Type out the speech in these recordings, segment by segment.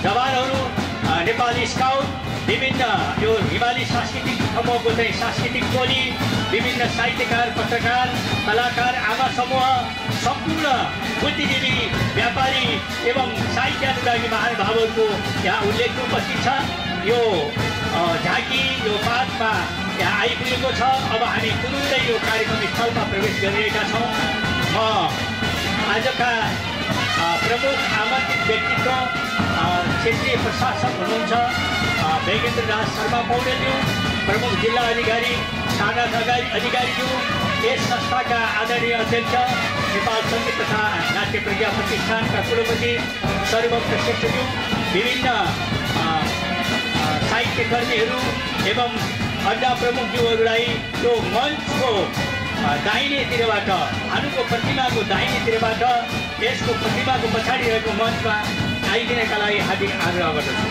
जवानहरू, नेपाली स्काउट, विभिन्न यो हिमाली सांस्कृतिक समूहको चाहिँ सांस्कृतिक टोली, विभिन्न साहित्यकार, पत्रकार, कलाकार, आमा समूह, सम्पूर्ण बुद्धिजीवी, व्यापारी एवं साहित्यानुरागी महानुभावहरूको यहाँ उल्लेख उपस्थित छ। यो झाँकी यो पाठमा यहाँ आइपुगेको छ। अब हामी तुरुन्तै यो कार्यक्रम स्थलमा प्रवेश गरिरहेका छौँ। म आजका प्रमुख आमन्त्रित व्यक्तित्व क्षेत्रीय प्रशासक हुनुहुन्छ वेगेन्द्र राज शर्मा पौडेलज्यू, प्रमुख जिल्ला अधिकारी सागाथ अधिकारीज्यू, यस संस्थाका आदरणीय अध्यक्ष नेपाल सङ्गीत तथा नाट्य प्रज्ञा प्रतिष्ठानका कुलपति सर्वभक्त श्रेष्ठज्यू, विभिन्न साहित्यकर्मीहरू एवं अड्डा प्रमुखज्यूहरूलाई यो मञ्चको दाहिनेतिरबाट, भानुको प्रतिमाको दाहिनेतिरबाट यसको प्रतिमाको पछाडि रहेको मञ्चमा आइदिनका लागि हार्दिक आग्रह गर्दछु।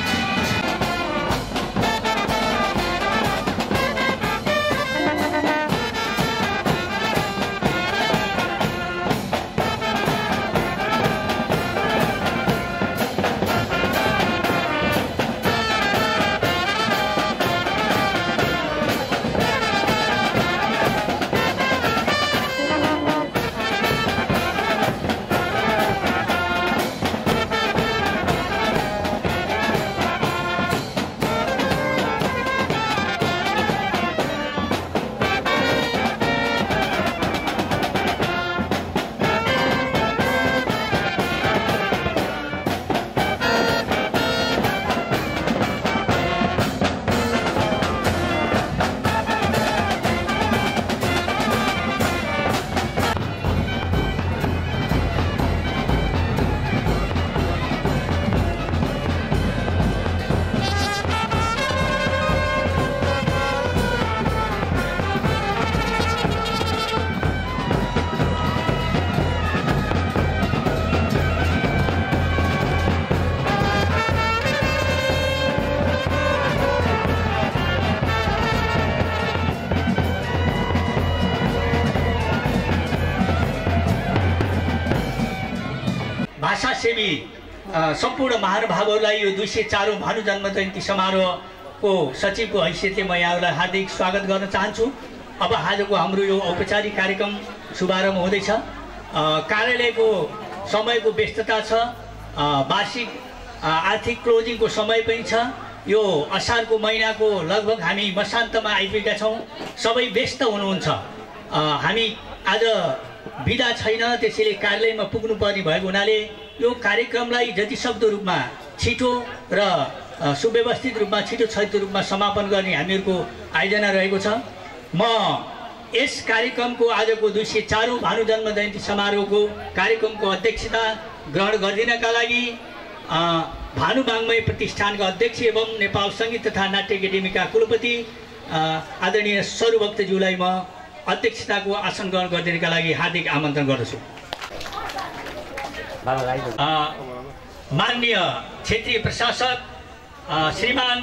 भाषासेवी सम्पूर्ण महानुभावहरूलाई यो 204औं भानु जन्म जयन्ती समारोहको सचिवको हैसियतले म यहाँहरूलाई हार्दिक स्वागत गर्न चाहन्छु। अब आजको हाम्रो यो औपचारिक कार्यक्रम शुभारम्भ हुँदैछ। कार्यालयको समयको व्यस्तता छ, वार्षिक आर्थिक क्लोजिङको समय पनि छ। यो असारको महिनाको लगभग हामी मसान्तमा आइपुगेका छौँ। सबै व्यस्त हुनुहुन्छ। हामी आज बिदा छैन, त्यसैले कार्यालयमा पुग्नुपर्ने भएको हुनाले यो कार्यक्रमलाई जतिसक्दो रूपमा छिटो र सुव्यवस्थित रूपमा छिटो रूपमा समापन गर्ने हामीहरूको आयोजना रहेको छ। म यस कार्यक्रमको आजको 204औं भानु जन्म जयन्ती समारोहको कार्यक्रमको अध्यक्षता ग्रहण गरिदिनका लागि भानु वाङ्मय प्रतिष्ठानका अध्यक्ष एवं नेपाल सङ्गीत तथा नाट्य एकाडेमीका कुलपति आदरणीय सर्वभक्तज्यूलाई म अध्यक्षताको आसन ग्रहण गरिदिनका लागि हार्दिक आमन्त्रण गर्दछु। माननीय क्षेत्रीय प्रशासक श्रीमान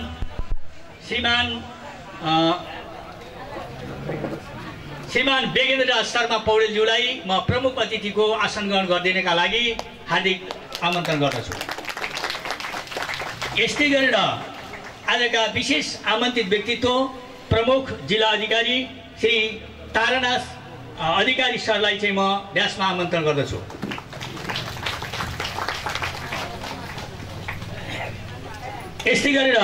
वेगेन्द्र राज शर्मा पौडेलज्यूलाई म प्रमुख अतिथिको आसन ग्रहण गरिदिनका लागि हार्दिक आमन्त्रण गर्दछु। यस्तै गरेर आजका विशेष आमन्त्रित व्यक्तित्व प्रमुख जिल्ला अधिकारी श्री तारानाथ अधिकारी सरलाई चाहिँ म व्यासमा आमन्त्रण गर्दछु। यस्तै गरेर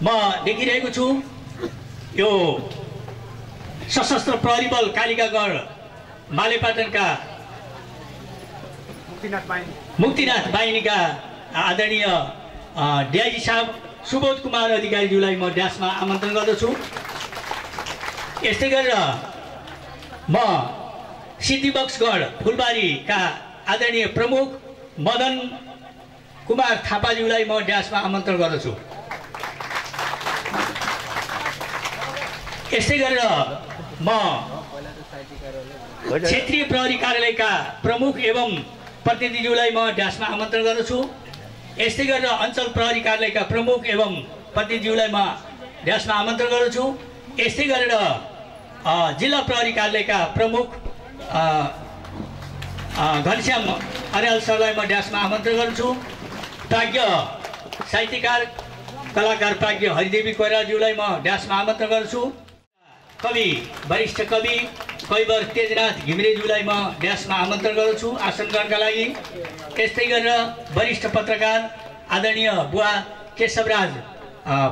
म देखिरहेको छु यो सशस्त्र प्रहरी बल कालिकागढ मालेपाटनका मुक्तिनाथ बाहिनीका आदरणीय डिआइजी साहब सुबोध कुमार अधिकारीज्यूलाई म ड्यासमा आमन्त्रण गर्दछु। यस्तै गरेर म सिद्धिबक्सगढ फुलबारीका आदरणीय प्रमुख मदन कुमार थापाज्यूलाई म ड्यासमा आमन्त्रण गर्दछु। यस्तै गरेर म क्षेत्रीय प्रहरी कार्यालयका प्रमुख एवं प्रतिनिधिज्यूलाई म ड्यासमा आमन्त्रण गर्दछु। यस्तै गरेर अञ्चल प्रहरी कार्यालयका प्रमुख एवं प्रतिनिधिज्यूलाई म ड्यासमा आमन्त्रण गर्दछु। यस्तै गरेर जिल्ला प्रहरी कार्यालयका प्रमुख घनश्याम अर्याल सरलाई म ड्यासमा आमन्त्रण गर्छु। प्राज्ञ साहित्यकार कलाकार प्राज्ञ हरिदेवी कोइरालाज्यूलाई म ड्यासमा आमन्त्रण गर्छु। कवि वरिष्ठ कवि कैवर तेजनाथ घिमिरेज्यूलाई म ड्यासमा आमन्त्रण गर्छु आसन ग्रहणका लागि। यस्तै गरेर वरिष्ठ पत्रकार आदरणीय बुवा केशवराज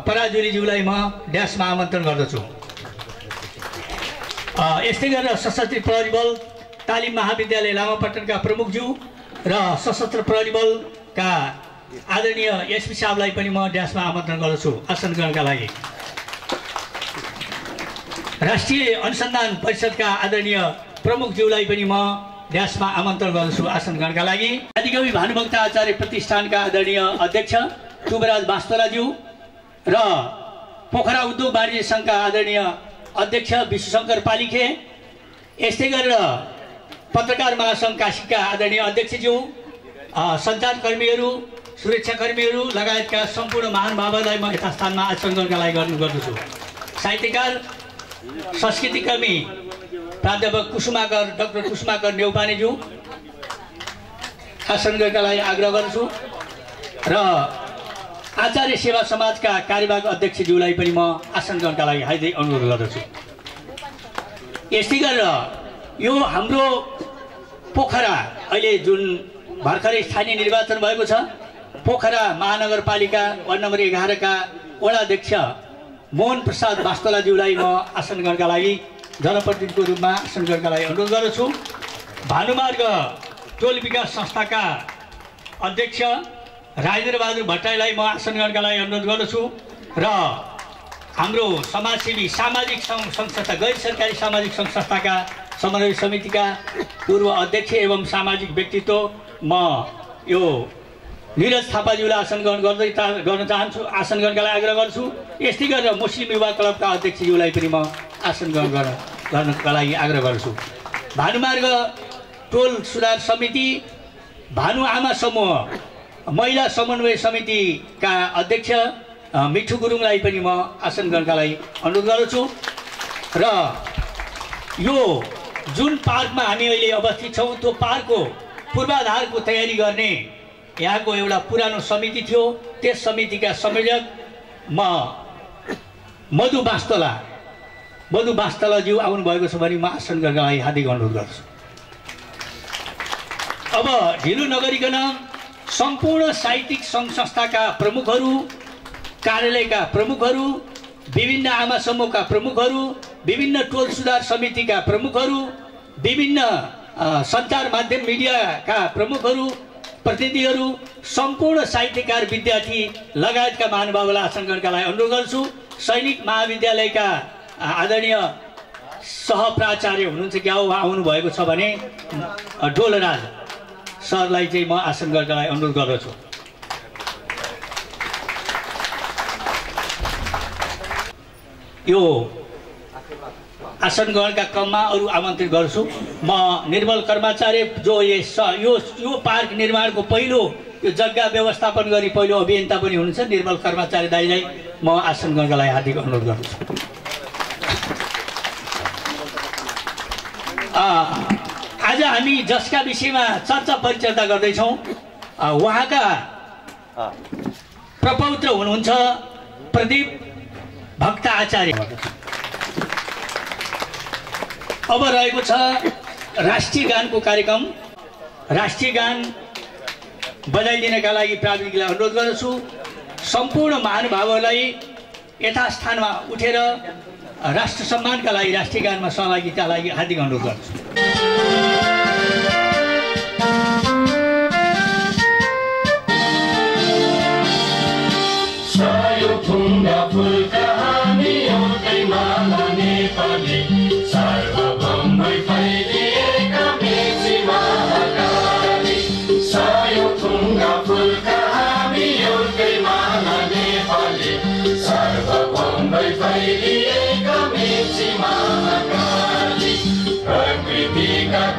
पराजुलीज्यूलाई म ड्यासमा आमन्त्रण गर्दछु। यस्तै गरेर सशस्त्र प्रहरी बल तालिम महाविद्यालय लामापट्टनका प्रमुखज्यू र सशस्त्र प्रहरी बलका आदरणीय एसपी साहबलाई पनि म ड्यासमा आमन्त्रण गर्दछु आसन ग्रहणका लागि। राष्ट्रिय अनुसन्धान परिषदका आदरणीय प्रमुखज्यूलाई पनि म ड्यासमा आमन्त्रण गर्दछु आसन ग्रहणका लागि। आदिकवि भानुभक्त आचार्य प्रतिष्ठानका आदरणीय अध्यक्ष टुबराज वास्तोलाज्यू र पोखरा उद्योग वाणिज्य सङ्घका आदरणीय अध्यक्ष विश्वशङ्कर पालिखे, यस्तै गरेर पत्रकार महासङ्घ काशीका आदरणीय अध्यक्षज्यू, सञ्चारकर्मीहरू, सुरक्षाकर्मीहरू लगायतका सम्पूर्ण महानुभावहरूलाई म यथास्थानमा आसन ग्रहणका लागि गर्दछु। साहित्यकार संस्कृतिकर्मी प्राध्यापक कुसुमाकर डाक्टर कुसुमाकर नेउपानेज्यू आसन ग्रहणका लागि आग्रह गर्छु र आचार्य सेवा समाजका कार्यवाहक अध्यक्षज्यूलाई पनि म आसन ग्रहणका लागि हार्दिक अनुरोध गर्दछु। यस्तै गरेर यो हाम्रो पोखरा अहिले जुन भर्खरै स्थानीय निर्वाचन भएको छ, पोखरा महानगरपालिका वार्ड नम्बर 11 का वडाध्यक्ष मोहन प्रसाद वास्तोलाज्यूलाई म आसन ग्रहणका लागि जनप्रतिनिधिको रूपमा आसन ग्रहणका लागि अनुरोध गर्दछु। भानुमार्ग टोल विकास संस्थाका अध्यक्ष राजेन्द्रबहादुर भट्टराईलाई म आसन ग्रहणका लागि अनुरोध गर्दछु र हाम्रो समाजसेवी सामाजिक संस्था गैर सरकारी सामाजिक संस्थाका समन्वय समितिका पूर्व अध्यक्ष एवं सामाजिक व्यक्तित्व म यो निरज थापाज्यूलाई आसन ग्रहण गर्न चाहन्छु, आसन ग्रहणका लागि आग्रह गर्छु। यस्तै गरेर मुस्लिम युवा क्लबका अध्यक्षज्यूलाई पनि म आसन ग्रहण गर्नका लागि आग्रह गर्छु। भानुमार्ग टोल सुधार समिति, भानुआमा समूह महिला समन्वय समितिका अध्यक्ष मिठु गुरुङलाई पनि म आसन ग्रहणका लागि अनुरोध गर्दछु र यो जुन पार्कमा हामी अहिले अवस्थित छौँ त्यो पार्कको पूर्वाधारको तयारी गर्ने यहाँको एउटा पुरानो समिति थियो, त्यस समितिका संयोजक म मधु वास्तोलाज्यू आउनुभएको छ भने म आसन गर्नका लागि हार्दिक अनुरोध गर्छु। अब ढिलो नगरिकन सम्पूर्ण साहित्यिक सङ्घ संस्थाका प्रमुखहरू, कार्यालयका प्रमुखहरू, विभिन्न आमा समूहका प्रमुखहरू, विभिन्न टोल सुधार समितिका प्रमुखहरू, विभिन्न सञ्चार माध्यम मिडियाका प्रमुखहरू, प्रतिनिधिहरू, सम्पूर्ण साहित्यकार विद्यार्थी लगायतका महानुभावलाई आसन ग्रहणका लागि अनुरोध गर्छु। सैनिक महाविद्यालयका आदरणीय सहप्राचार्य हुनुहुन्छ क्या उहाँ आउनुभएको छ भने डोलराज सरलाई चाहिँ म आसन ग्रहणका लागि अनुरोध गर्दछु। यो आसन ग्रहणका क्रममा अरू आमन्त्रित गर्छु। म निर्मल कर्माचार्य जो यो पार्क निर्माणको पहिलो यो जग्गा व्यवस्थापन गरी पहिलो अभियन्ता पनि हुनुहुन्छ, निर्मल कर्माचार्य दाइलाई म आसन ग्रहणका लागि हार्दिक अनुरोध गर्दछु। आज हामी जसका विषयमा चर्चा परिचर्चा गर्दैछौँ उहाँका प्रपौत्र हुनुहुन्छ प्रदीप भक्त आचार्य। अब रहेको छ राष्ट्रिय गानको कार्यक्रम। राष्ट्रिय गान बजाइदिनका लागि प्राविधिकलाई अनुरोध गर्दछु। सम्पूर्ण महानुभावहरूलाई यथास्थानमा उठेर राष्ट्र सम्मानका लागि राष्ट्रिय गानमा सहभागिताका लागि हार्दिक अनुरोध गर्दछु।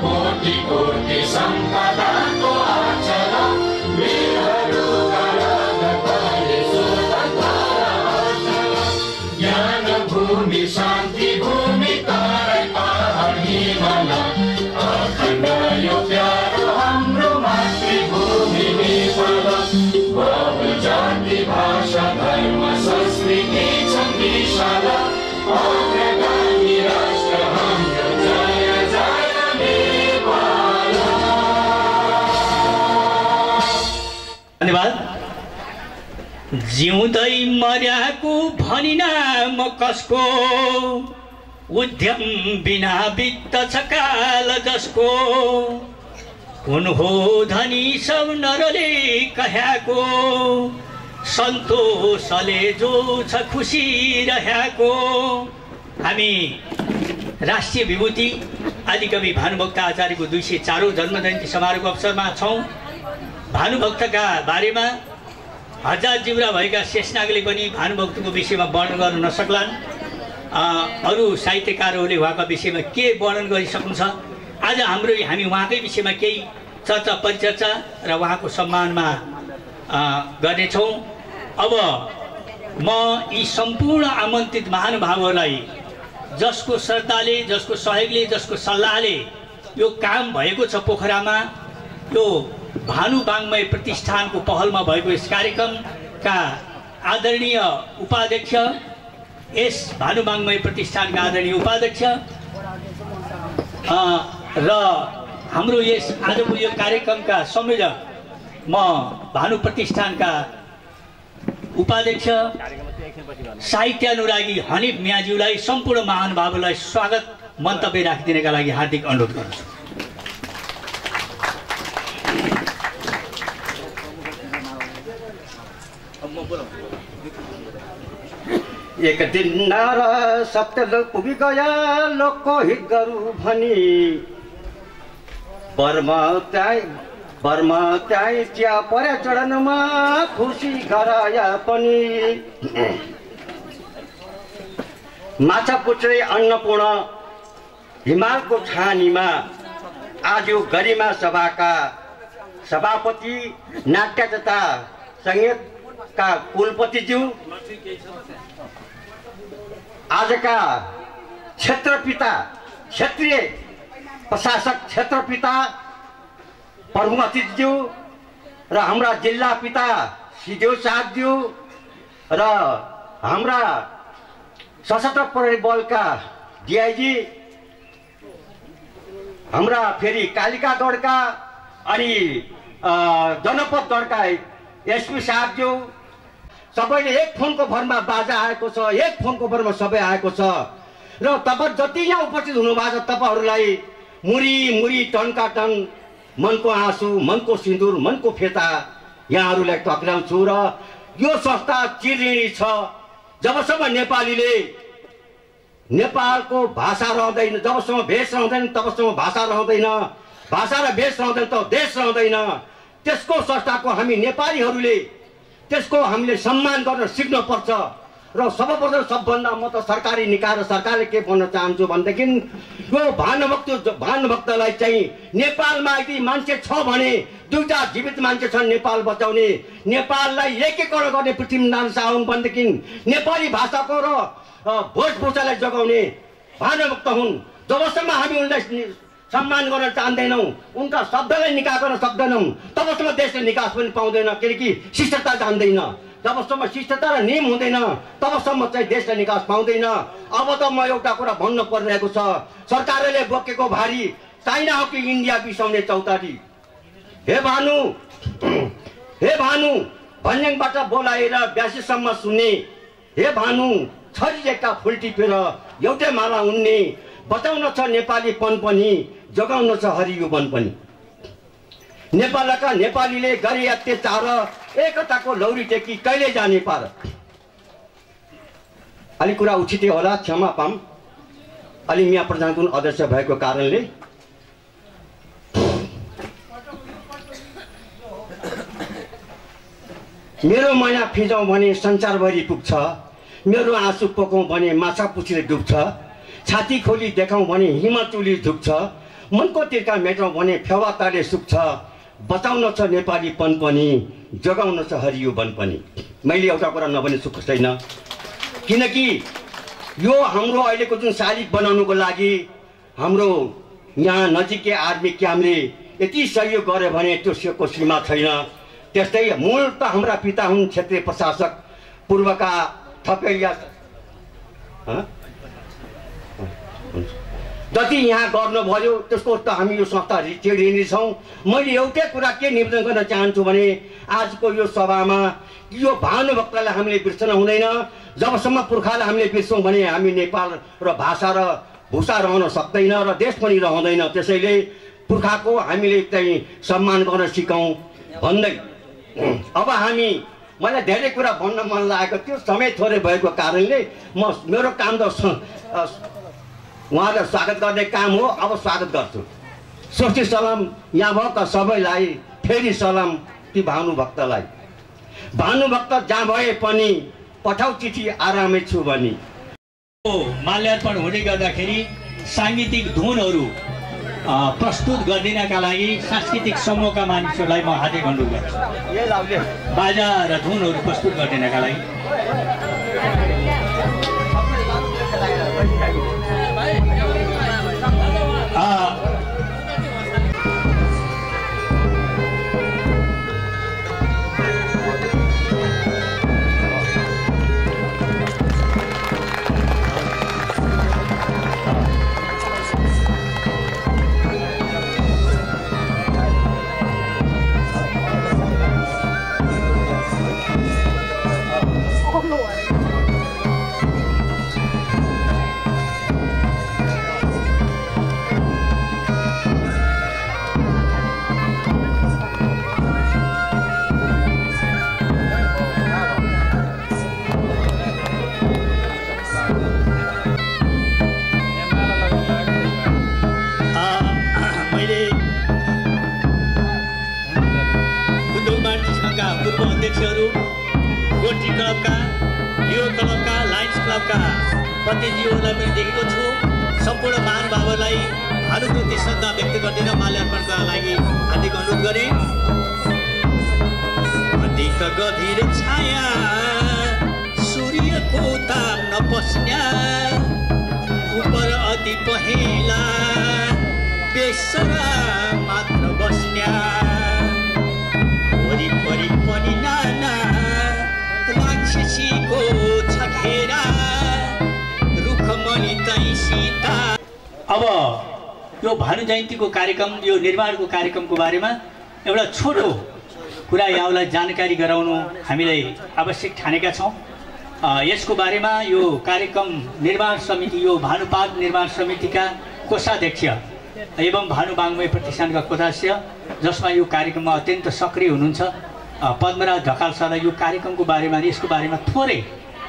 कोटि कोटि सम्पदाको आचरा ज्ञान भूमि शान्ति भूमि तारै पहाड हिमाल अखण्ड यो प्यारो हाम्रो मातृभूमि नेपाल बहुजाति जाति भाषा धर्म संस्कृति छन् विशाल अग्रगामी राष्ट्र हाम्रो जय जय नेपाल। धन्यवाद। जिउँदै मर्याको भनिना म कसको, उद्यम बिना बित्दछ काल जसको, कुन हो धनी सब नरले कह्याको, सन्तोषले जो छ खुसी रह्याको। हामी राष्ट्रिय विभूति आदिकवि भानुभक्त आचार्यको 204औं जन्मजयन्ती समारोहको अवसरमा छौँ। भानुभक्तका बारेमा हजार जिब्रा भएका शेषनागले पनि भानुभक्तको विषयमा वर्णन गर्न नसक्लान्। अरू साहित्यकारहरूले उहाँका विषयमा के वर्णन गरिसक्नुहुन्छ। आज हामी उहाँकै विषयमा केही चर्चा परिचर्चा र उहाँको सम्मानमा गर्नेछौँ। अब म यी सम्पूर्ण आमन्त्रित महानुभावहरूलाई जसको श्रद्धाले, जसको सहयोगले, जसको सल्लाहले यो काम भएको छ पोखरामा, यो भानुवाङ्मय प्रतिष्ठानको पहलमा भएको यस कार्यक्रमका आदरणीय उपाध्यक्ष, यस भानुवाङ्मय प्रतिष्ठानका आदरणीय उपाध्यक्ष र हाम्रो यस आजको यो कार्यक्रमका संयोजक म भानु प्रतिष्ठानका उपाध्यक्ष साहित्यानुरागी हनिफ मियाज्यूलाई सम्पूर्ण महानुभावहरूलाई स्वागत मन्तव्य राखिदिनका लागि हार्दिक अनुरोध गर्छु। एक दिन नार सत्यलोक पुगी गया, लोकको हित गरु भनी, बर्मा त्याई चिया पर्या चढनमा खुसी गराया पनि। माछा पुच्छ्रे अन्नपूर्ण हिमालको छानीमा आज गरिमा सभाका सभापति, नाट्य तथा संगीतका कुलपतिज्यू, आजका क्षेत्रपिता, क्षेत्रीय प्रशासक क्षेत्रपिता प्रमुख अतिथिज्यू र हाम्रा जिल्ला पिता सिदेव साहबज्यू र हाम्रा सशस्त्र प्रहरी बलका डिआइजी, हाम्रा फेरि कालिकागढका अनि जनपदगढका एसपी साहबज्यू, सबैले एक फोनको भरमा बाजा आएको छ, एक फोनको भरमा सबै आएको छ र तपाईँ जति यहाँ उपस्थित हुनुभएको छ तपाईँहरूलाई मुरी मुरी टनका टन मनको आँसु, मनको सिन्दुर, मनको फेता यहाँहरूलाई टक्राउँछु। र यो संस्था चिरऋणी छ। जबसम्म नेपालीले नेपालको भाषा रहँदैन, जबसम्म भेष रहँदैन तबसम्म भाषा रहँदैन, भाषा र भेष रहँदैन त देश रहँदैन। त्यसको संस्थाको हामी नेपालीहरूले त्यसको हामीले सम्मान गर्न सिक्नु पर्छ। र सर्वप्रथम सबभन्दा म त सरकारी निकाय र सरकारले के भन्न चाहन्छु भनेदेखि यो भानुभक्तलाई चाहिँ नेपालमा यदि मान्छे छ भने दुईटा जीवित मान्छे छन् नेपाल बचाउने, नेपाललाई एकीकरण गर्ने पृथ्वीनारायण शाह हुन् भनेदेखि नेपाली भाषाको र वेशभूषालाई जोगाउने भानुभक्त हुन्। जबसम्म हामी उनलाई सम्मान गर्न चाहँदैनौँ, उनका शब्दलाई निकास गर्न सक्दैनौँ, तबसम्म देशले निकास पनि पाउँदैन, किनकि शिष्टता जान्दैन। जबसम्म शिष्टता र नियम हुँदैन तबसम्म चाहिँ देशले निकास पाउँदैन। अब त म एउटा कुरा भन्नु परिरहेको छ, सरकारले बोकेको भारी चाइना हो कि इन्डिया बिसाउने चौतारी। हे भानु भन्ज्याङबाट बोलाएर ब्यासीसम्म सुन्ने, हे भानु छरिएका फुल टिपेर एउटै माला उन्ने, बचाउन छ नेपालीपन पनि, जोगाउन छ हरियो वन पनि। नेपालका नेपालीले गरे अत्याचार, एकताको लौरी टेकी कहिले जाने पार। अलि कुरा उचितै होला, क्षमा पाम, अलि मिया प्रधानको अध्यक्ष भएको कारणले। मेरो माया फिजाउँ भने संसारभरि पुग्छ, मेरो आँसु पोकौँ भने माछा पुछ्रे डुब्छ, छाती खोली देखाउँ भने हिमाचुली झुक्छ, मनको तिर्का मेटाउँ भने फेवाताले सुक्छ, बचाउन छ नेपालीपन पनि, जोगाउन छ हरियो वन पनि। मैले एउटा कुरा नभने सुख छैन, किनकि यो हाम्रो अहिलेको जुन शालिग बनाउनुको लागि हाम्रो यहाँ नजिकै आर्मी क्याम्पले यति सहयोग गर्यो भने त्यो को सीमा छैन। त्यस्तै मूल त हाम्रा पिता हुन् क्षेत्रीय प्रशासक पूर्वका थपेलिया जति यहाँ गर्नुभयो त्यसको त हामी यो संस्था चिडिने छौँ। मैले एउटै कुरा के निवेदन गर्न चाहन्छु भने आजको यो सभामा यो भानुभक्तलाई हामीले बिर्सन हुँदैन। जबसम्म पुर्खालाई हामीले बिर्सौँ भने हामी नेपाल र भाषा र भूषा रहन सक्दैन र देश पनि रहँदैन। त्यसैले पुर्खाको हामीले चाहिँ सम्मान गर्न सिकौँ भन्दै अब हामी मलाई धेरै कुरा भन्न मन लागेको थियो, समय थोरै भएको कारणले मेरो काम त उहाँलाई स्वागत गर्ने काम हो। अब स्वागत गर्छु। सोची सलाम यहाँ भएका सबैलाई, फेरि सलाम ती भानुभक्तलाई। भानुभक्त जहाँ भए पनि पठाउ चिठी आरामै छु भनी। माल्यार्पण हुँदै गर्दाखेरि साङ्गीतिक धुनहरू प्रस्तुत गरिदिनका लागि सांस्कृतिक समूहका मानिसहरूलाई म हार्दिक अनुरोध गर्छु। बाजा र धुनहरू प्रस्तुत गरिदिनका लागि रोटरी क्लबका, युवा क्लबका, लायन्स क्लबका प्रतिनिधिहरूलाई पनि देखेको छु। सम्पूर्ण महानुभावहरूलाई भानुभक्ति श्रद्धा व्यक्त गरिदिन माल्यार्पणका लागि हार्दिक अनुरोध गरे। अधिक गभीर छाया सूर्यको ताप नपस्न्या, उपर अति पहेँला बेसरा मात्र बस्न्या, वरिपरि पनि नाना राक्षसीको छखेरा, रुखमणि तै सीता। अब यो भानु जयन्तीको कार्यक्रम, यो निर्माणको कार्यक्रमको बारेमा एउटा छोटो कुरा यहाँलाई जानकारी गराउनु हामीलाई आवश्यक ठानेका छौँ। यसको बारेमा यो कार्यक्रम निर्माण समिति, यो भानुपाद निर्माण समितिका कोषाध्यक्ष एवं भानु वाङ्मय प्रतिष्ठानका कोषाध्यक्ष, जसमा यो कार्यक्रममा अत्यन्त सक्रिय हुनुहुन्छ, पद्मराज ढकाल सरलाई यो कार्यक्रमको बारेमा, यसको बारेमा थोरै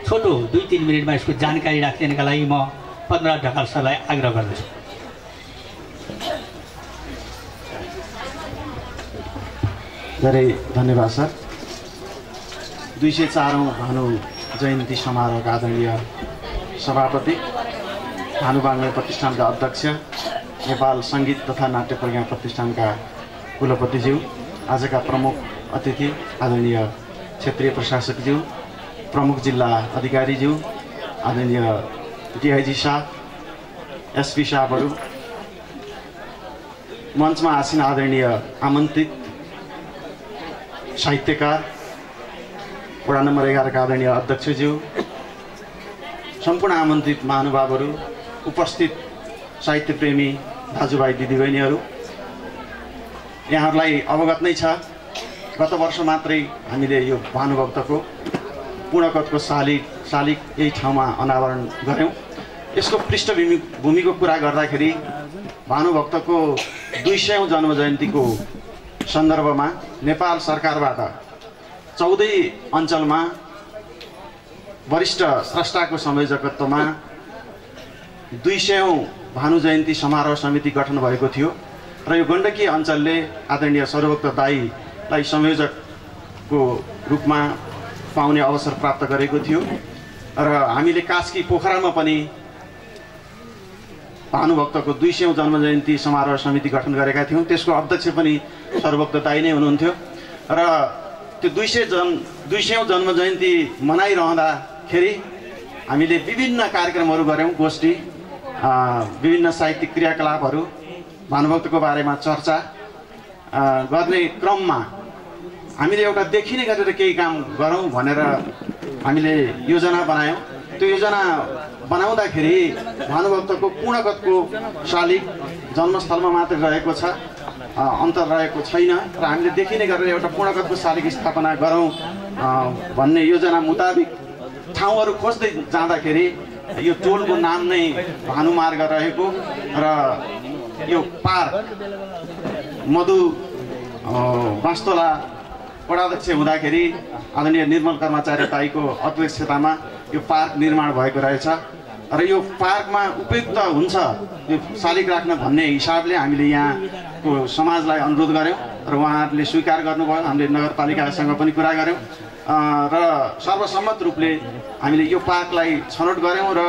छोटो 2-3 मिनटमा यसको जानकारी राखिदिनका लागि म पद्मराज ढकाल सरलाई आग्रह गर्दछु। धेरै धन्यवाद सर। 204औं भानु जयन्ती समारोहका आदरणीय सभापति, भानु वाङ्मय प्रतिष्ठानका अध्यक्ष, नेपाल सङ्गीत तथा नाट्य प्रज्ञा प्रतिष्ठानका कुलपतिज्यू, आजका प्रमुख अतिथि आदरणीय क्षेत्रीय प्रशासकज्यू, प्रमुख जिल्ला अधिकारीज्यू, आदरणीय डिआइजी साहब, एसपी साहबहरू, मञ्चमा आसीन आदरणीय आमन्त्रित साहित्यकार, वडा नम्बर 11 का आदरणीय अध्यक्षज्यू, सम्पूर्ण आमन्त्रित महानुभावहरू, उपस्थित साहित्यप्रेमी दाजुभाइ दिदीबहिनीहरू, यहाँहरूलाई अवगत नै छ, गत वर्ष मात्रै हामीले यो भानुभक्तको पूर्णकथको शालिग यही ठाउँमा अनावरण गऱ्यौँ। यसको पृष्ठभूमिको कुरा गर्दाखेरि भानुभक्तको 200औं जन्मजयन्तीको सन्दर्भमा नेपाल सरकारबाट 14 अञ्चलमा वरिष्ठ स्रष्टाको संयोजकत्वमा 200औं भानु जयन्ती समारोह समिति गठन भएको थियो र यो गण्डकी अञ्चलले आदरणीय सर्वभक्त दाईलाई संयोजकको रूपमा पाउने अवसर प्राप्त गरेको थियो र हामीले कास्की पोखरामा पनि भानुभक्तको 200औं जन्मजयन्ती समारोह समिति गठन गरेका थियौँ। त्यसको अध्यक्ष पनि सर्वभक्त दाई नै हुनुहुन्थ्यो र त्यो 200औं जन्मजयन्ती मनाइरहँदाखेरि हामीले विभिन्न कार्यक्रमहरू गऱ्यौँ, गोष्ठी, विभिन्न साहित्यिक क्रियाकलापहरू, भानुभक्तको बारेमा चर्चा गर्ने क्रममा हामीले एउटा देखिने गरेर केही काम गरौँ भनेर हामीले योजना बनायौँ। त्यो योजना बनाउँदाखेरि भानुभक्तको पूर्णगतको शालिग जन्मस्थलमा मात्र रहेको छ, अन्तर रहेको छैन र हामीले देखिने गरेर एउटा पूर्णगतको शालिग स्थापना गरौँ भन्ने योजना मुताबिक ठाउँहरू खोज्दै जाँदाखेरि यो टोलको नाम नै भानुमार्ग रहेको र यो पार्क मधु वास्तोला वडाध्यक्ष हुँदाखेरि आदरणीय निर्मल कर्मचारी दाइको अध्यक्षतामा यो पार्क निर्माण भएको रहेछ र यो पार्कमा उपयुक्त हुन्छ यो शालिग राख्न भन्ने हिसाबले हामीले यहाँको समाजलाई अनुरोध गऱ्यौँ र उहाँहरूले स्वीकार गर्नुभयो। हामीले नगरपालिकासँग पनि कुरा गऱ्यौँ र सर्वसम्मत रूपले हामीले यो पार्कलाई छनौट गऱ्यौँ र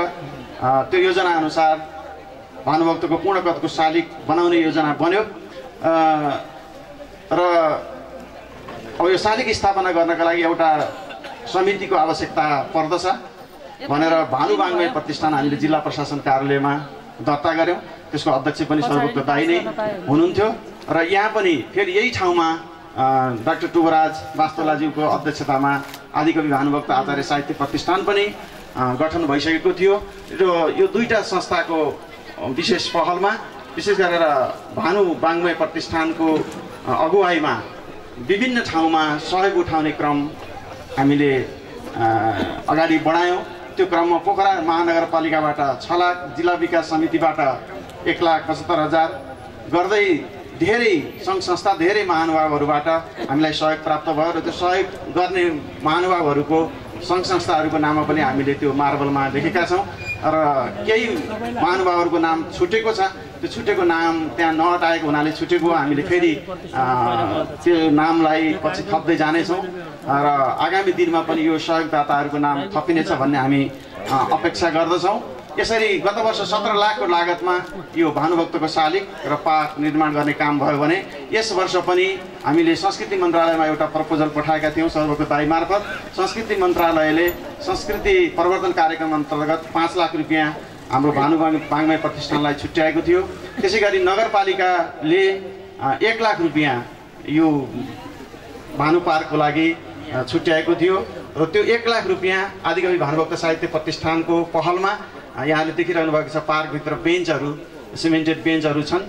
त्यो योजनाअनुसार भानुभक्तको पूर्णगतको शालिग बनाउने योजना बन्यो र अब यो शालिग स्थापना गर्नका लागि एउटा समितिको आवश्यकता पर्दछ भनेर भानु वाङ्मय प्रतिष्ठान हामीले जिल्ला प्रशासन कार्यालयमा दर्ता गऱ्यौँ। त्यसको अध्यक्ष पनि सर्वोक्त दाइ नै हुनुहुन्थ्यो र यहाँ पनि फेरि यही ठाउँमा डाक्टर टुबराज वास्तोलाज्यूको अध्यक्षतामा आदिकवि भानुभक्त आचार्य साहित्य प्रतिष्ठान पनि गठन भइसकेको थियो र यो दुईटा संस्थाको विशेष पहलमा विशेष गरेर भानु वाङ्मय प्रतिष्ठानको अगुवाईमा विभिन्न ठाउँमा सहयोग उठाउने क्रम हामीले अगाडि बढायौँ। त्यो क्रममा पोखरा महानगरपालिकाबाट 6 लाख, जिल्ला विकास समितिबाट 1,75,000 गर्दै धेरै सङ्घ संस्था धेरै महानुभावहरूबाट हामीलाई सहयोग प्राप्त भयो र त्यो सहयोग गर्ने महानुभावहरूको सङ्घ संस्थाहरूको नाममा पनि हामीले त्यो मार्बलमा लेखेका छौँ र केही महानुभावहरूको नाम छुटेको छ। त्यो छुटेको नाम त्यहाँ नहटाएको हुनाले छुटेको हामीले फेरि त्यो नामलाई पछि थप्दै जानेछौँ र आगामी दिनमा पनि यो सहयोगदाताहरूको नाम थपिनेछ भन्ने हामी अपेक्षा गर्दछौँ। यसरी गत वर्ष 17 लाखको लागतमा यो भानुभक्तको शालिग र पार्क निर्माण गर्ने काम भयो भने यस वर्ष पनि हामीले संस्कृति मन्त्रालयमा एउटा प्रपोजल पठाएका थियौँ सर्वोच्च दाइ मार्फत। संस्कृति मन्त्रालयले संस्कृति प्रवर्धन कार्यक्रम अन्तर्गत 5 लाख रुपियाँ हाम्रो भानु वाङ्मय प्रतिष्ठानलाई छुट्याएको थियो। त्यसै गरी नगरपालिकाले 1 लाख रुपियाँ यो भानु पार्कको लागि छुट्याएको थियो र त्यो 1 लाख रुपियाँ आदिकवि भानुभक्त साहित्य प्रतिष्ठानको पहलमा यहाँले देखिरहनु भएको छ। पार्कभित्र बेन्चहरू, सिमेन्टेड बेन्चहरू छन्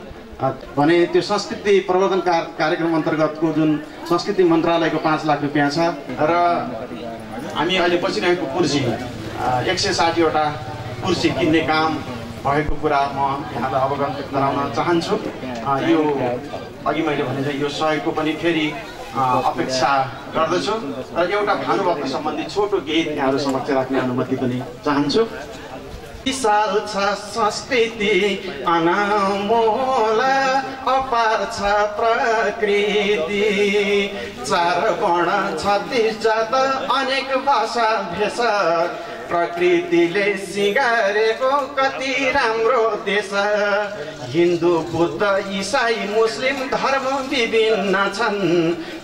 भने त्यो संस्कृति प्रवर्धन कार्यक्रम अन्तर्गतको जुन संस्कृति मन्त्रालयको 5 लाख रुपियाँ छ र हामी अहिले बसिरहेको कुर्सी 160वटा कुर्सी किन्ने काम भएको कुरा म यहाँलाई अवगत गराउन चाहन्छु। यो अघि मैले भने यो सहयोगको पनि फेरि अपेक्षा गर्दछु र एउटा भानुभक्त सम्बन्धी छोटो गीत यहाँहरू समक्ष राख्ने अनुमति पनि चाहन्छु। विशाल छ संस्कृति अनमोल अपार छ प्रकृति, 4 वर्ण 36 जात अनेक भाषा भेष, प्रकृतिले सिँगारेको कति राम्रो देश। हिन्दू बुद्ध इसाई मुस्लिम धर्म विभिन्न छन्,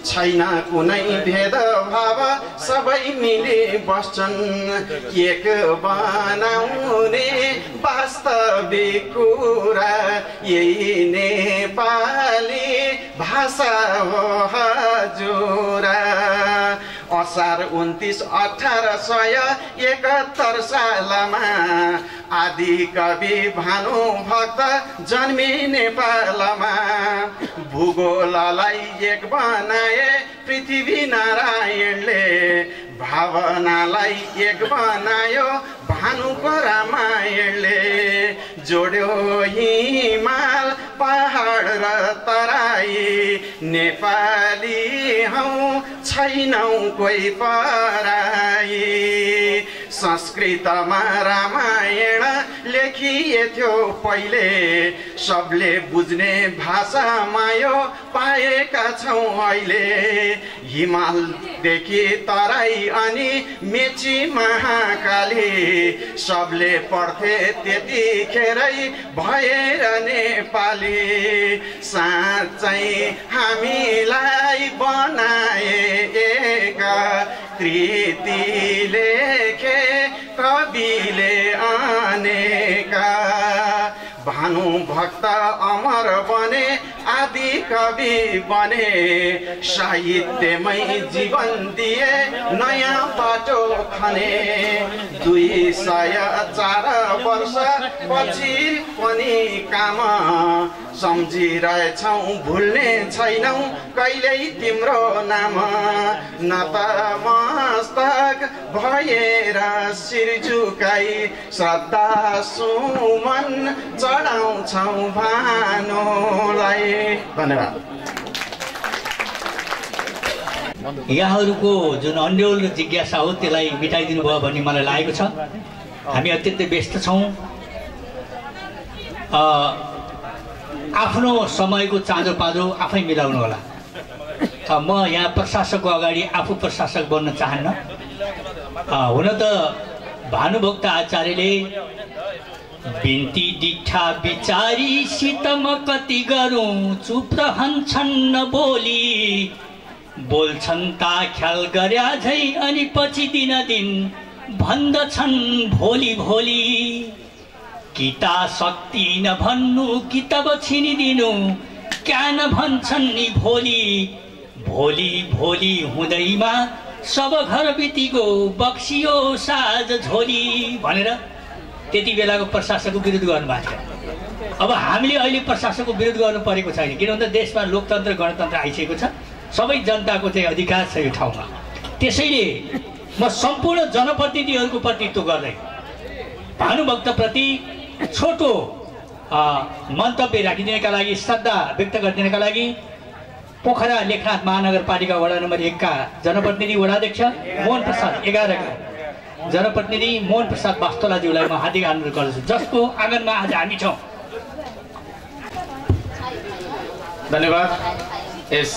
छैन कुनै भेदभाव सबै मिली बस्छन्। एक बनाउने वास्तविक कुरा यही नेपाली भाषा हो हजुर। असार 29 1871 सालमा आदिकवि भानुभक्त जन्मे नेपालमा। भूगोललाई एक बनाए पृथ्वी नारायणले, भावनालाई एक बनायो भानुको रामायणले। जोड्यो हिमाल पहाड र तराई, नेपाली हौ छैनौ कोही पराई। संस्कृतमा रामायण लेखिएको पहिले, सबले बुझ्ने भाषामा यो पाएका छौँ अहिले। हिमालदेखि तराई अनि मेची महाकाली, सबले पढ्थे त्यतिखेरै भएर नेपाली। साँच्चै हामीलाई बनाए एक कृति लेखे कविले अनेका। भानुभक्त अमर बने आदि कवि बने साहित्यमै जीवन दिए नयाँ बाटो खने 204 वर्ष पछि पनि काम सम्झिरहेछौ भुल्ने छैनौ कहिल्यै तिम्रो नाम नतमस्तक भएर शिर झुकाई श्रद्धा सुमन चढाउँछौ भानुलाई। धन्यवाद। यहाँहरूको जुन अन्यल र जिज्ञासा हो त्यसलाई मिटाइदिनु भयो भन्ने मलाई लागेको छ। हामी अत्यन्तै व्यस्त छौँ। आफ्नो समयको चाँजो पाँजो आफै मिलाउनु होला। म यहाँ प्रशासकको अगाडि आफू प्रशासक बन्न चाहन्न। हुन त भानुभक्त आचार्यले बिन्ती डिठा बिचारी सितम कति गरौँ चुप रहन्छन् नबोली बोल्छन् ता ख्याल गर्या झै अनि पछि दिन दिन भन्दछन् भोलि भोलि किता शक्ति नभन्नु कि तब छिनिदिनु क्या नभन्छन् नि भोलि भोलि भोलि हुँदैमा सब घर बितिको बक्सियो साझ झोली भनेर त्यति बेलाको प्रशासकको विरोध गर्नुभएको थियो। अब हामीले अहिले प्रशासकको विरोध गर्नु परेको छैन, किन भन्दा देशमा लोकतन्त्र गणतन्त्र आइसकेको छ। सबै जनताको चाहिँ अधिकार छ यो ठाउँमा। त्यसैले म सम्पूर्ण जनप्रतिनिधिहरूको प्रतिनिधित्व गर्दै भानुभक्तप्रति छोटो मन्तव्य राखिदिनका लागि, श्रद्धा व्यक्त गरिदिनका लागि पोखरा लेखनाथ महानगरपालिका वडा नम्बर 1 का जनप्रतिनिधि वडाध्यक्ष मोहन प्रसाद 11 का जनप्रतिनिधि मोहन प्रसाद वास्तोलाज्यूलाई म हार्दिक अनुरोध गर्दछु, जसको आँगनमा आज हामी छौँ। धन्यवाद यस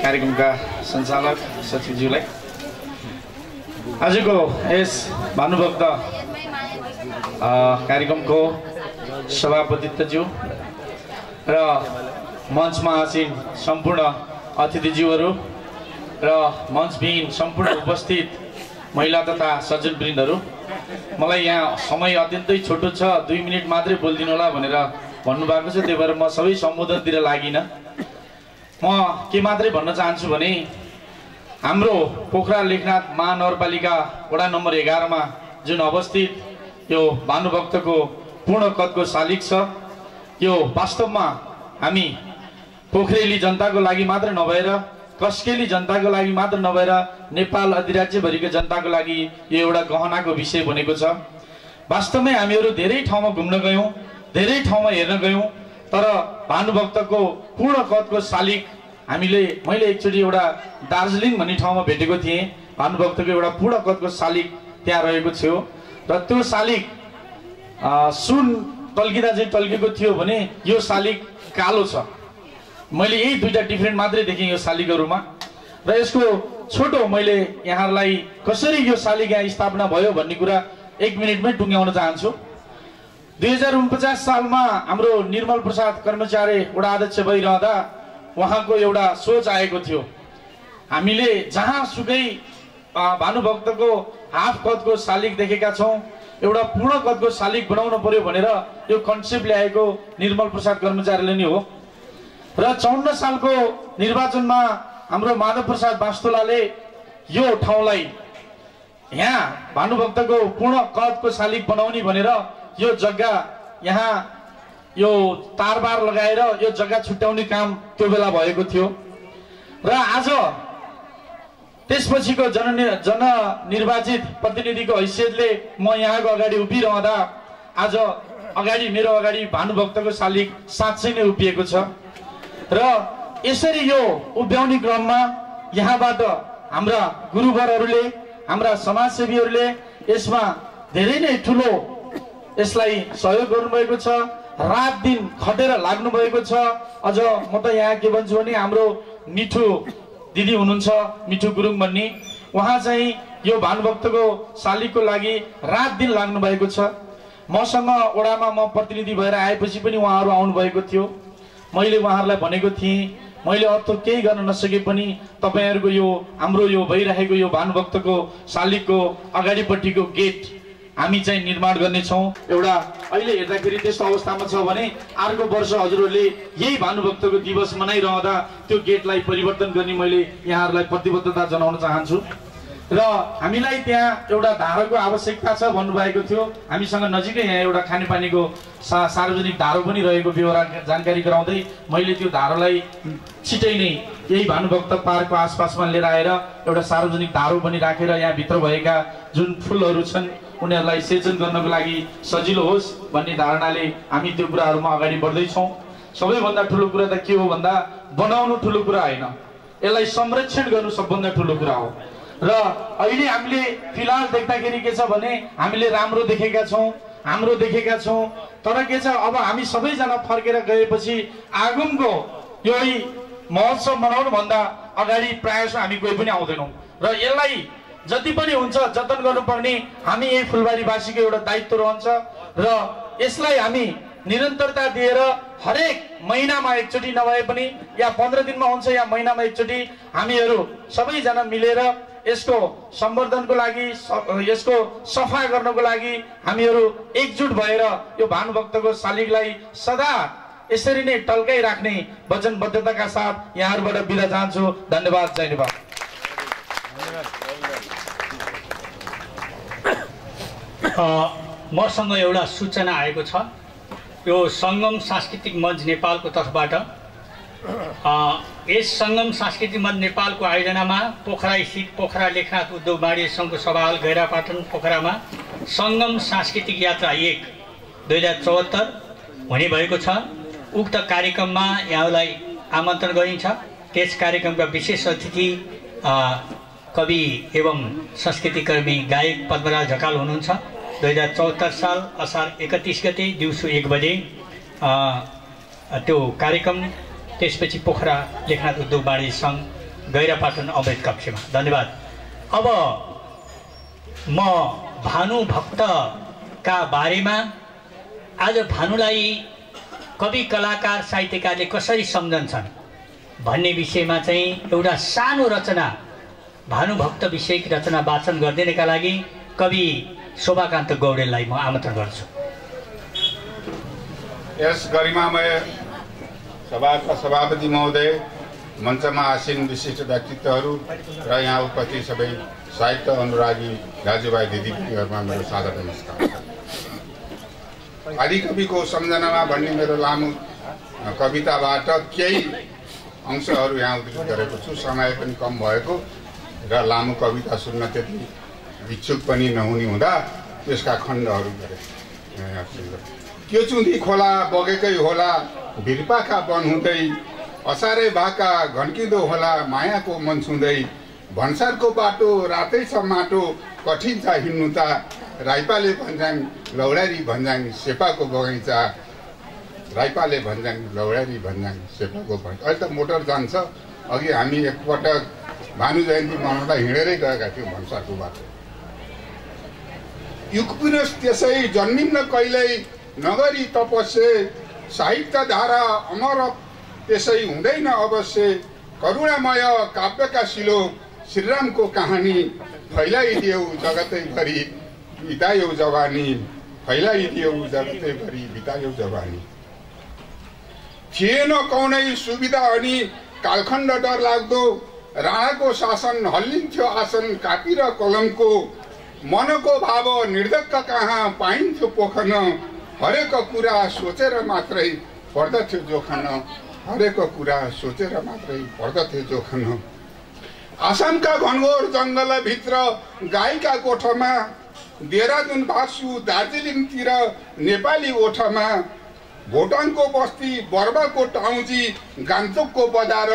कार्यक्रमका सञ्चालक सचिवज्यूलाई। आजको यस भानुभक्त कार्यक्रमको सभापतित्वज्यू र मञ्चमा आसीन सम्पूर्ण अतिथिज्यूहरू र मञ्चविहीन सम्पूर्ण उपस्थित महिला तथा सज्जनवृन्दहरू, मलाई यहाँ समय अत्यन्तै छोटो छ, 2 मिनट मात्रै बोलिदिनु होला भनेर भन्नुभएको छ। त्यही भएर म सबै सम्बोधनतिर लागिनँ। म के मात्रै भन्न चाहन्छु भने हाम्रो पोखरा लेखनाथ महानगरपालिका वडा नम्बर 11 मा जुन अवस्थित यो भानुभक्तको पूर्ण कदको शालिग छ, यो वास्तवमा हामी पोखरेली जनताको लागि मात्र नभएर, कस्केली जनताको लागि मात्र नभएर, नेपाल अधिराज्यभरिको जनताको लागि यो एउटा गहनाको विषय बनेको छ। वास्तवमै हामीहरू धेरै ठाउँमा घुम्न गयौँ, धेरै ठाउँमा हेर्न गयौँ, तर भानुभक्तको पूर्ण कदको शालिग मैले एकचोटि एउटा दार्जिलिङ भन्ने ठाउँमा भेटेको थिएँ। भानुभक्तको एउटा पूर्ण कदको शालिग त्यहाँ रहेको थियो र त्यो शालिग सुन टल्किँदा चाहिँ टल्केको थियो भने यो शालिग कालो छ। मैले यही 2टा डिफ्रेन्ट मात्रै देखेँ यो शालिगहरूमा। र यसको छोटो मैले यहाँहरूलाई कसरी यो शालिग यहाँ स्थापना भयो भन्ने कुरा 1 मिनटमै टुङ्ग्याउन चाहन्छु। 2049 सालमा हाम्रो निर्मल प्रसाद कर्मचारी वडा अध्यक्ष भइरहँदा उहाँको एउटा सोच आएको थियो, हामीले जहाँ सुकै भानुभक्तको हाफ कदको शालिग देखेका छौँ, एउटा पूर्ण कदको शालिग बनाउनु पर्यो भनेर यो कन्सेप्ट ल्याएको निर्मल प्रसाद कर्मचारीले नै हो। र 54 सालको निर्वाचनमा हाम्रो माधव प्रसाद वास्तोलाले यो ठाउँलाई यहाँ भानुभक्तको पूर्ण कदको शालिग बनाउने भनेर यो जग्गा यहाँ यो तारबार लगाएर यो जग्गा छुट्याउने काम त्यो बेला भएको थियो। र आज त्यसपछिको जननिर्वाचित प्रतिनिधिको हैसियतले म यहाँको अगाडि उभिरहँदा आज अगाडि मेरो अगाडि भानुभक्तको शालिग साँच्चै नै उभिएको छ। र यसरी यो उभ्याउने क्रममा यहाँबाट हाम्रा गुरुवरहरूले, हाम्रा समाजसेवीहरूले यसमा धेरै नै ठुलो यसलाई सहयोग गर्नुभएको छ, रात दिन खटेर लाग्नु भएको छ। अझ म त यहाँ के भन्छु भने हाम्रो मिठु दिदी हुनुहुन्छ, मिठु गुरुङ भन्ने, उहाँ चाहिँ यो भानुभक्तको शालिगको लागि रात दिन लाग्नु भएको छ। मसँग वडामा म प्रतिनिधि भएर आएपछि पनि उहाँहरू आउनु भएको थियो। मैले उहाँहरूलाई भनेको थिएँ, मैले अरू केही गर्न नसके पनि तपाईँहरूको यो हाम्रो यो भइरहेको यो भानुभक्तको शालिगको अगाडिपट्टिको गेट हामी चाहिँ निर्माण गर्नेछौँ। एउटा अहिले हेर्दाखेरि त्यस्तो अवस्थामा छ भने अर्को वर्ष हजुरहरूले यही भानुभक्तको दिवस मनाइरहँदा त्यो गेटलाई परिवर्तन गर्ने मैले यहाँहरूलाई प्रतिबद्धता जनाउन चाहन्छु। र हामीलाई त्यहाँ एउटा धारोको आवश्यकता छ भन्नुभएको थियो। हामीसँग नजिकै यहाँ एउटा खानेपानीको सार्वजनिक धारो पनि रहेको व्यवहार जानकारी गराउँदै मैले त्यो धारोलाई छिटै नै यही भानुभक्त पार्कको आसपासमा लिएर आएर एउटा सार्वजनिक धारो पनि राखेर यहाँभित्र भएका जुन फुलहरू छन् उनीहरूलाई सिर्जन गर्नको लागि सजिलो होस् भन्ने धारणाले हामी त्यो कुराहरूमा अगाडि बढ्दैछौँ। सबैभन्दा ठुलो कुरा त के हो भन्दा बनाउनु ठुलो कुरा होइन, यसलाई संरक्षण गर्नु सबभन्दा ठुलो कुरा हो। र अहिले हामीले फिलहाल देख्दाखेरि के छ भने हामीले राम्रो देखेका छौँ, तर के छ अब हामी सबैजना फर्केर गएपछि आगमको यो महोत्सव मनाउनु भन्दा अगाडि प्रायः हामी कोही पनि आउँदैनौँ र यसलाई जति पनि हुन्छ जतन गर्नुपर्ने हामी यही फुलबारीवासीको एउटा दायित्व रहन्छ र यसलाई हामी निरन्तरता दिएर हरेक महिनामा एकचोटि नभए पनि या 15 दिनमा हुन्छ या महिनामा एकचोटि हामीहरू सबैजना मिलेर यसको सम्वर्धनको लागि यसको सफा गर्नको लागि हामीहरू एकजुट भएर यो भानुभक्तको शालिगलाई सदा यसरी नै टल्काइ राख्ने वचनबद्धताका साथ यहाँहरूबाट बिदा चाहन्छु। धन्यवाद, जय नेपाल। मसँग एउटा सूचना आएको छ। यो सङ्गम सांस्कृतिक मञ्च नेपालको तर्फबाट यस सङ्गम सांस्कृतिक मञ्च नेपालको आयोजनामा पोखरा स्थित पोखरा लेखनाथ उद्योग वाणिज्य सङ्घको सभाहाल गैरापाटन पोखरामा सङ्गम सांस्कृतिक यात्रा 1/2074 हुने भएको छ। उक्त कार्यक्रममा यहाँलाई आमन्त्रण गरिन्छ। त्यस कार्यक्रमका विशेष अतिथि कवि एवं संस्कृतिकर्मी गायक पद्मराज ढकाल हुनुहुन्छ। 2074 साल असार 31 गते दिउँसो 1 बजे त्यो कार्यक्रम, त्यसपछि पोखरा लेखनाथ उद्योग वाणिज्य सङ्घ गैरापाटन अवैध कक्षमा। धन्यवाद। अब म भानुभक्तका बारेमा आज भानुलाई कवि कलाकार साहित्यकारले कसरी सम्झन्छन् भन्ने विषयमा चाहिँ एउटा सानो रचना भानुभक्त विषयक रचना वाचन गरिदिनका लागि कवि शोभाकान्त गौडेललाई म आमन्त्रण गर्छु। यस गरिमामय सभाका सभापति महोदय, मञ्चमा आसीन विशिष्ट व्यक्तित्वहरू र यहाँ उपस्थित सबै साहित्य अनुरागी दाजुभाइ दिदीबहिनीहरूमा मेरो सादर नमस्कार। आदिकविको सम्झनामा भन्ने मेरो लामो कविताबाट केही अंशहरू यहाँ उद्धृत गरेको छु। समय पनि कम भएको र लामो कविता सुन्न त्यति इच्छुक पनि नहुने हुँदा त्यसका खण्डहरू गरे। केचुँदी खोला बगेकै होला, भिरपाखा वन हुँदै, असारे भाका घन्किँदो होला, मायाको मन छुँदै, भन्सारको बाटो रातै छ माटो, कठिन छ हिँड्नु त, राइपाले भन्जाङ लौडारी भन्जाङ सेपाको बगैँचा, राइपाले भन्जाङ लौडारी भन्जाङ सेपाको बगैँचा। अहिले त मोटर जान्छ, अघि हामी एकपटक भानु जयन्ती मनाउँदा हिँडेरै गएका थियौँ भन्सारको बाटो। युगपुरुष त्यसै जन्मिन्न कहिल्यै नगरी तपस्या, साहित्य धारा अमर त्यसै हुँदैन अवश्य, करुणामय काव्यका शिलो श्रीरामको कहानी, फैलाइदेऊ जगतैभरि बितायौ जवानी, फैलाइदेऊ जगतैभरि बितायौ जवानी। थिएन कौनै सुविधा अनि कालखण्ड डर लाग्दो, राणाको शासन हल्लिन्थ्यो आसन कापी र कलमको, मनको भाव निर्धक्क कहाँ पाइन्थ्यो पोखन, हरेक कुरा सोचेर मात्रै पर्दथ्यो जोखन, हरेक कुरा सोचेर मात्रै पर्दथ्यो जोखन। आसामका घनघोर जङ्गलभित्र गाईका गोठमा, देहरादुन बासु दार्जिलिङतिर नेपाली ओठमा, भोटाङको बस्ती बर्माको टाउजी गान्तोकको बजार,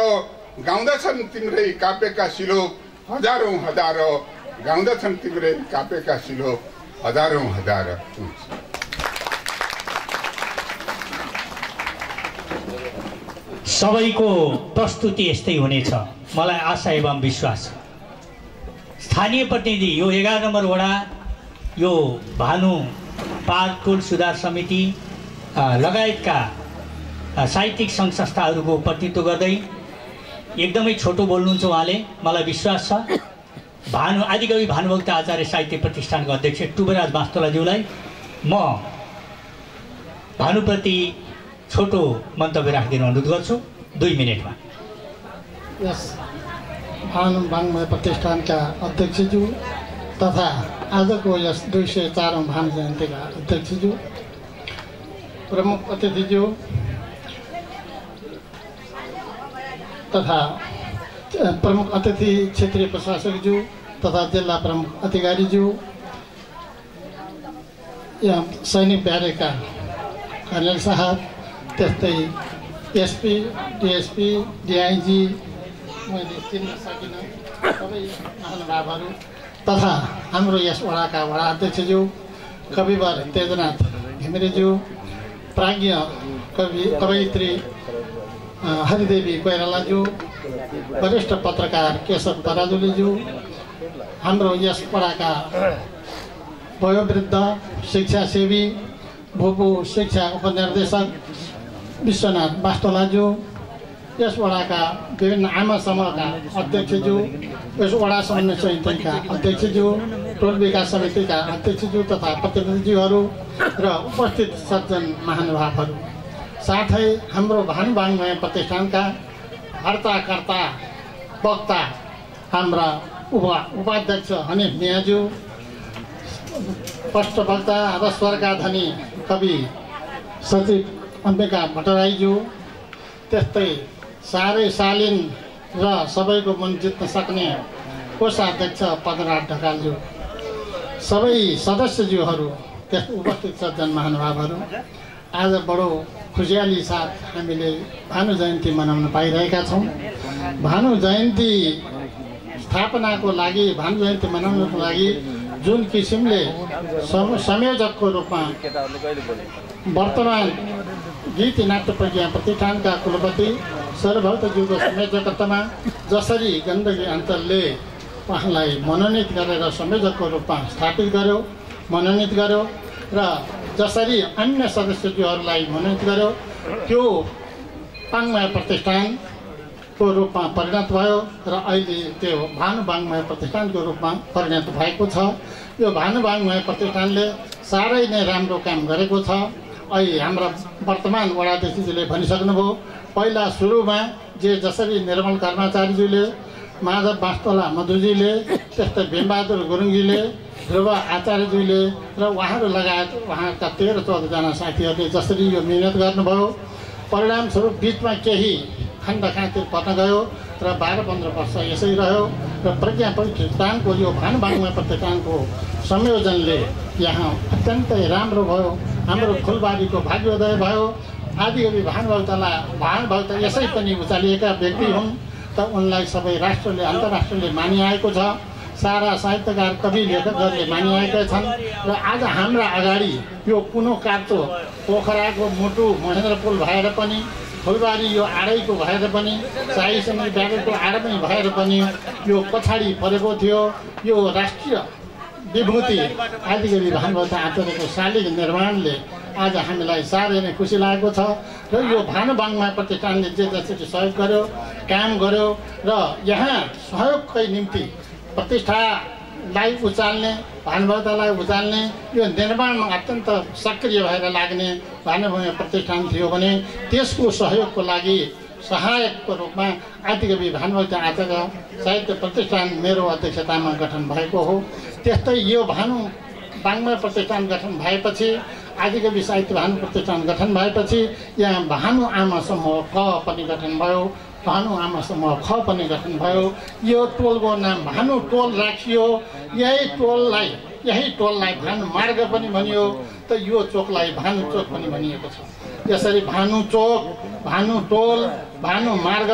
गाउँदछन् तिम्रै काव्यका श्लोक हजारौँ हजार, गाउँदछन् तिम्रै काव्यका श्लोक हजारौँ हजार। सबैको प्रस्तुति यस्तै हुनेछ, मलाई आशा एवं विश्वास छ। स्थानीय प्रतिनिधि यो 11 नम्बर वडा, यो भानु पार्क टोल सुधार समिति लगायतका साहित्यिक सङ्घ संस्थाहरूको प्रतिनिधित्व गर्दै एकदमै छोटो बोल्नुहुन्छ उहाँले, मलाई विश्वास छ। आदिकवि भानुभक्त आचार्य साहित्य प्रतिष्ठानको अध्यक्ष टुबराज वास्तोलाज्यूलाई म भानुप्रति छोटो मन्तव्य राखिदिन अनुरोध गर्छु 2 मिनेटमा। यस भानु वाङ्मय प्रतिष्ठानका अध्यक्षज्यू तथा आजको यस 204औं भानु जयन्तीका अध्यक्षज्यू, प्रमुख अतिथिज्यू तथा प्रमुख अतिथि क्षेत्रीय प्रशासकज्यू तथा जिल्ला प्रमुख अधिकारीज्यू, यहाँ सैनिक ब्यारेकका कर्णेल साहब, त्यस्तै एसपी, डिएसपी, डिआइजी, मैले चिन्न सकिनँ सबै महानुभावहरू तथा हाम्रो यस वडाका वडा अध्यक्षज्यू कविवर तेजनाथ घिमिरेज्यू, प्राज्ञ कवयित्री हरिदेवी कोइरालाज्यू, वरिष्ठ पत्रकार केशव तराजुलीज्यू, हाम्रो यस वडाका वयोवृद्ध शिक्षासेवी भूपू शिक्षा उपनिर्देशक विश्वनाथ वास्तोलाज्यू, यस वडाका विभिन्न आमा समूहका अध्यक्षज्यू, यस वडा समन्वय समितिका अध्यक्षज्यू, टोल विकास समितिका अध्यक्षज्यू तथा प्रतिनिधिज्यूहरू र उपस्थित सज्जन महानुभावहरू, साथै हाम्रो भानु वाङ्मय प्रतिष्ठानका हर्ताकर्ता वक्ता हाम्रा उपाध्यक्ष हनिफ मियाज्यू, स्पष्ट वक्ता र स्वरका धनी कवि सचिव अम्बिका भट्टराईज्यू, त्यस्तै साह्रै शालीन र सबैको मन जित्न सक्ने कोषाध्यक्ष पदराज ढकालज्यू, सबै सदस्यज्यूहरू, त्यस उपस्थित सज्जन महानुभावहरू, आज बडो खुसियाली साथ हामीले भानु जयन्ती मनाउन पाइरहेका छौँ। भानु जयन्ती स्थापनाको लागि, भानु जयन्ती मनाउनको लागि जुन किसिमले संयोजकको रूपमा वर्तमान गीत नाट्य प्रज्ञा प्रतिष्ठानका कुलपति सर्वभक्तज्यूको संयोजकत्वमा जसरी गण्डकी अञ्चलले उहाँलाई मनोनित गरेर संयोजकको रूपमा स्थापित गर्यो, मनोनित गर्यो र जसरी अन्य सदस्यज्यूहरूलाई मनोनित गर्यो, त्यो वाङ्मय प्रतिष्ठानको रूपमा परिणत भयो र अहिले त्यो भानु वाङ्मय प्रतिष्ठानको रूपमा परिणत भएको छ। यो भानु वाङ्मय प्रतिष्ठानले साह्रै नै राम्रो काम गरेको छ। अहिले हाम्रा वर्तमान वडाध्यक्षज्यूले भनिसक्नुभयो, पहिला सुरुमा जसरी निर्मल कर्मचारीज्यूले, माधव वास्तोला मधुजीले, त्यस्तै भीमबहादुर गुरुङजीले, ध्रुव आचार्यज्यूले र उहाँहरू लगायत उहाँका 13-14 जना साथीहरूले जसरी यो मिहिनेत गर्नुभयो, परिणामस्वरूप बिचमा केही खण्डखातिर पर्न गयो र 12-15 वर्ष यसै रह्यो र प्रज्ञा प्रतिष्ठानको यो भानु वाङ्मय प्रतिष्ठानको संयोजनले यहाँ अत्यन्तै राम्रो भयो। हाम्रो फुलबारीको भाग्योदय भयो। आदिकवि भानुभक्त यसै पनि उचालिएका व्यक्ति हुन्, त उनलाई सबै राष्ट्रले अन्तर्राष्ट्रले मानिआएको छ। सारा साहित्यकार कवि लेखकहरूले मानिआएका छन् र आज हाम्रा अगाडि यो कुनो काप्चो पोखराको मुटु महेन्द्र पुल भएर पनि, फुलबारी यो आडैको भएर पनि, शाही समिति ब्यारेकको आडमै भएर पनि यो पछाडि परेको थियो। यो राष्ट्रिय विभूति आदिकवि भानुभक्त आचार्यको शालिग निर्माणले आज हामीलाई साह्रै नै खुसी लागेको छ र यो भानु वाङ्मय प्रतिष्ठानले जसरी सहयोग गर्यो, काम गर्यो र यहाँ सहयोगकै निम्ति प्रतिष्ठालाई उचाल्ने, भानुभक्तलाई उचाल्ने, यो निर्माणमा अत्यन्त सक्रिय भएर लाग्ने भानुभक्त प्रतिष्ठान थियो भने त्यसको सहयोगको लागि सहायकको रूपमा आदिकवि भानुभक्त आचार्य साहित्य प्रतिष्ठान मेरो अध्यक्षतामा गठन भएको हो। त्यस्तै यो भानु वाङ्मय प्रतिष्ठान गठन भएपछि, आदिकवि साहित्य भानु प्रतिष्ठान गठन भएपछि यहाँ भानु आमा समूह क पनि गठन भयो, भानु आमा समूह ख पनि गठन भयो। यो टोलको नाम भानु टोल राखियो। यही टोललाई भानु मार्ग पनि भनियो, त यो चोकलाई भानु चोक पनि भनिएको छ। यसरी भानु चोक, भानु टोल, भानु मार्ग,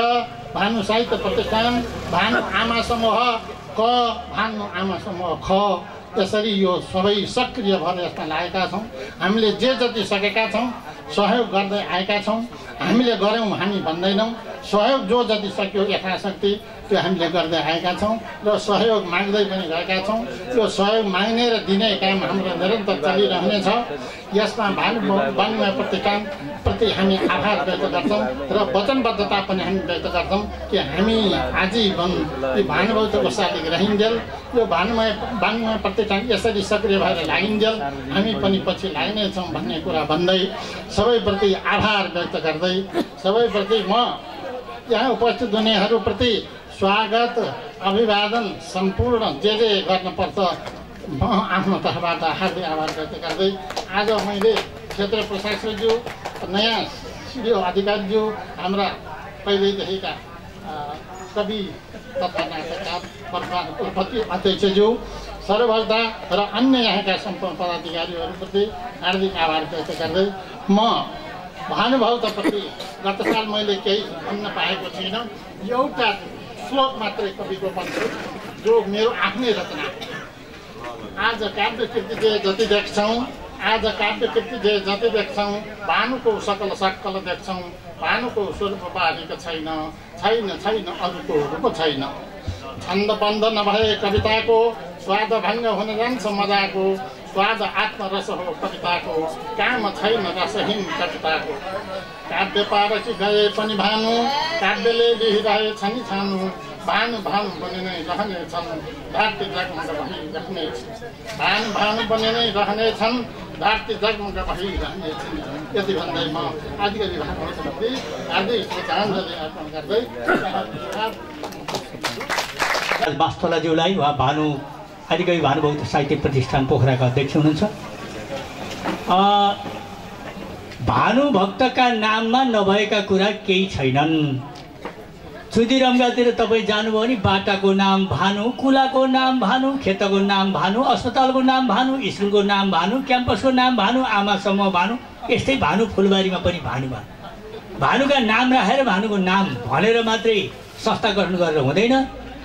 भानु साहित्य प्रतिष्ठान, भानु आमा समूह क, भानु आमा समूह ख, यसरी यो सबै सक्रिय भएर यसमा लागेका छौँ। हामीले जति सकेका छौँ सहयोग गर्दै आएका छौँ। हामीले गऱ्यौँ हामी भन्दैनौँ, सहयोग जो जति सक्यो यथाशक्ति त्यो हामीले गर्दै आएका छौँ र सहयोग माग्दै पनि गएका छौँ। त्यो सहयोग माग्ने र दिने काम हाम्रो निरन्तर चलिरहनेछ। यसमा वाङ्मय प्रतिष्ठानप्रति हामी आभार व्यक्त गर्छौँ र वचनबद्धता पनि हामी व्यक्त गर्छौँ कि हामी आजीवन यो भानुभक्त सालिक रहिन्जेल, यो वाङ्मय प्रतिष्ठान यसरी सक्रिय भएर लागिन्जेल हामी पनि पछि लाग्नेछौँ भन्ने कुरा भन्दै सबैप्रति आभार व्यक्त गर्दै सबैप्रति म यहाँ उपस्थित हुनेहरूप्रति स्वागत अभिवादन सम्पूर्ण जे गर्नुपर्छ म आफ्नो तर्फबाट हार्दिक आभार व्यक्त गर्दै आज मैले क्षेत्र प्रशासकज्यू नयाँ सिडिओ अधिकारीज्यू हाम्रा पहिल्यैदेखिका कवि तथा नाटककार प्रधान अध्यक्षज्यू सर्वभक्ता र अन्य यहाँका सम्पूर्ण पदाधिकारीहरूप्रति हार्दिक आभार व्यक्त गर्दै म भानुभक्तप्रति गत साल मैले केही भन्न पाएको छुइनँ। एउटा श्लोक मात्रै कविको भन्छु जो मेरो आफ्नै रचना। आज काव्यकृति जे जति देख्छौँ, आज काव्यकृति जे जति देख्छौँ, भानुको सकल देख्छौँ, भानुको स्वरूप बारीको छैन, छैन छैन अरूको रूप छैन। छन्दबन्ध नभए कविताको स्वाद भङ्ग हुन जान्छ मजाको, स्वाद आत्मरस हो कविताको, काम छैन रसहीन कविताको। काव्य पारखी गए पनि भानु, काव्यले लिइरहे छन् छानु, भानु भानु बने नै रहनेछन्, धरती जगमग भइरहनेछ। भानु बने नै रहनेछन्, धरती जगमग भइरहनेछन्। यति भन्दै म अधिकारी भानुभक्तप्रति हार्दिक श्रद्धाञ्जली अर्पण गर्दै वास्तोलाज्यूलाई वा आदिकवि भानुभक्त साहित्य प्रतिष्ठान पोखराका अध्यक्ष हुनुहुन्छ। भानुभक्तका नाममा नभएका कुरा केही छैनन्। चुदिरम्गातिर तपाईँ जानुभयो भने बाटाको नाम भानु, कुलाको नाम भानु, खेतको नाम भानु, अस्पतालको नाम भानु, स्कुलको नाम भानु, क्याम्पसको नाम भानु, आमा समूह भानु, यस्तै भानु फुलबारीमा पनि भानु। भानुका नाम राखेर भानुको नाम भनेर मात्रै संस्था गठन गरेर हुँदैन।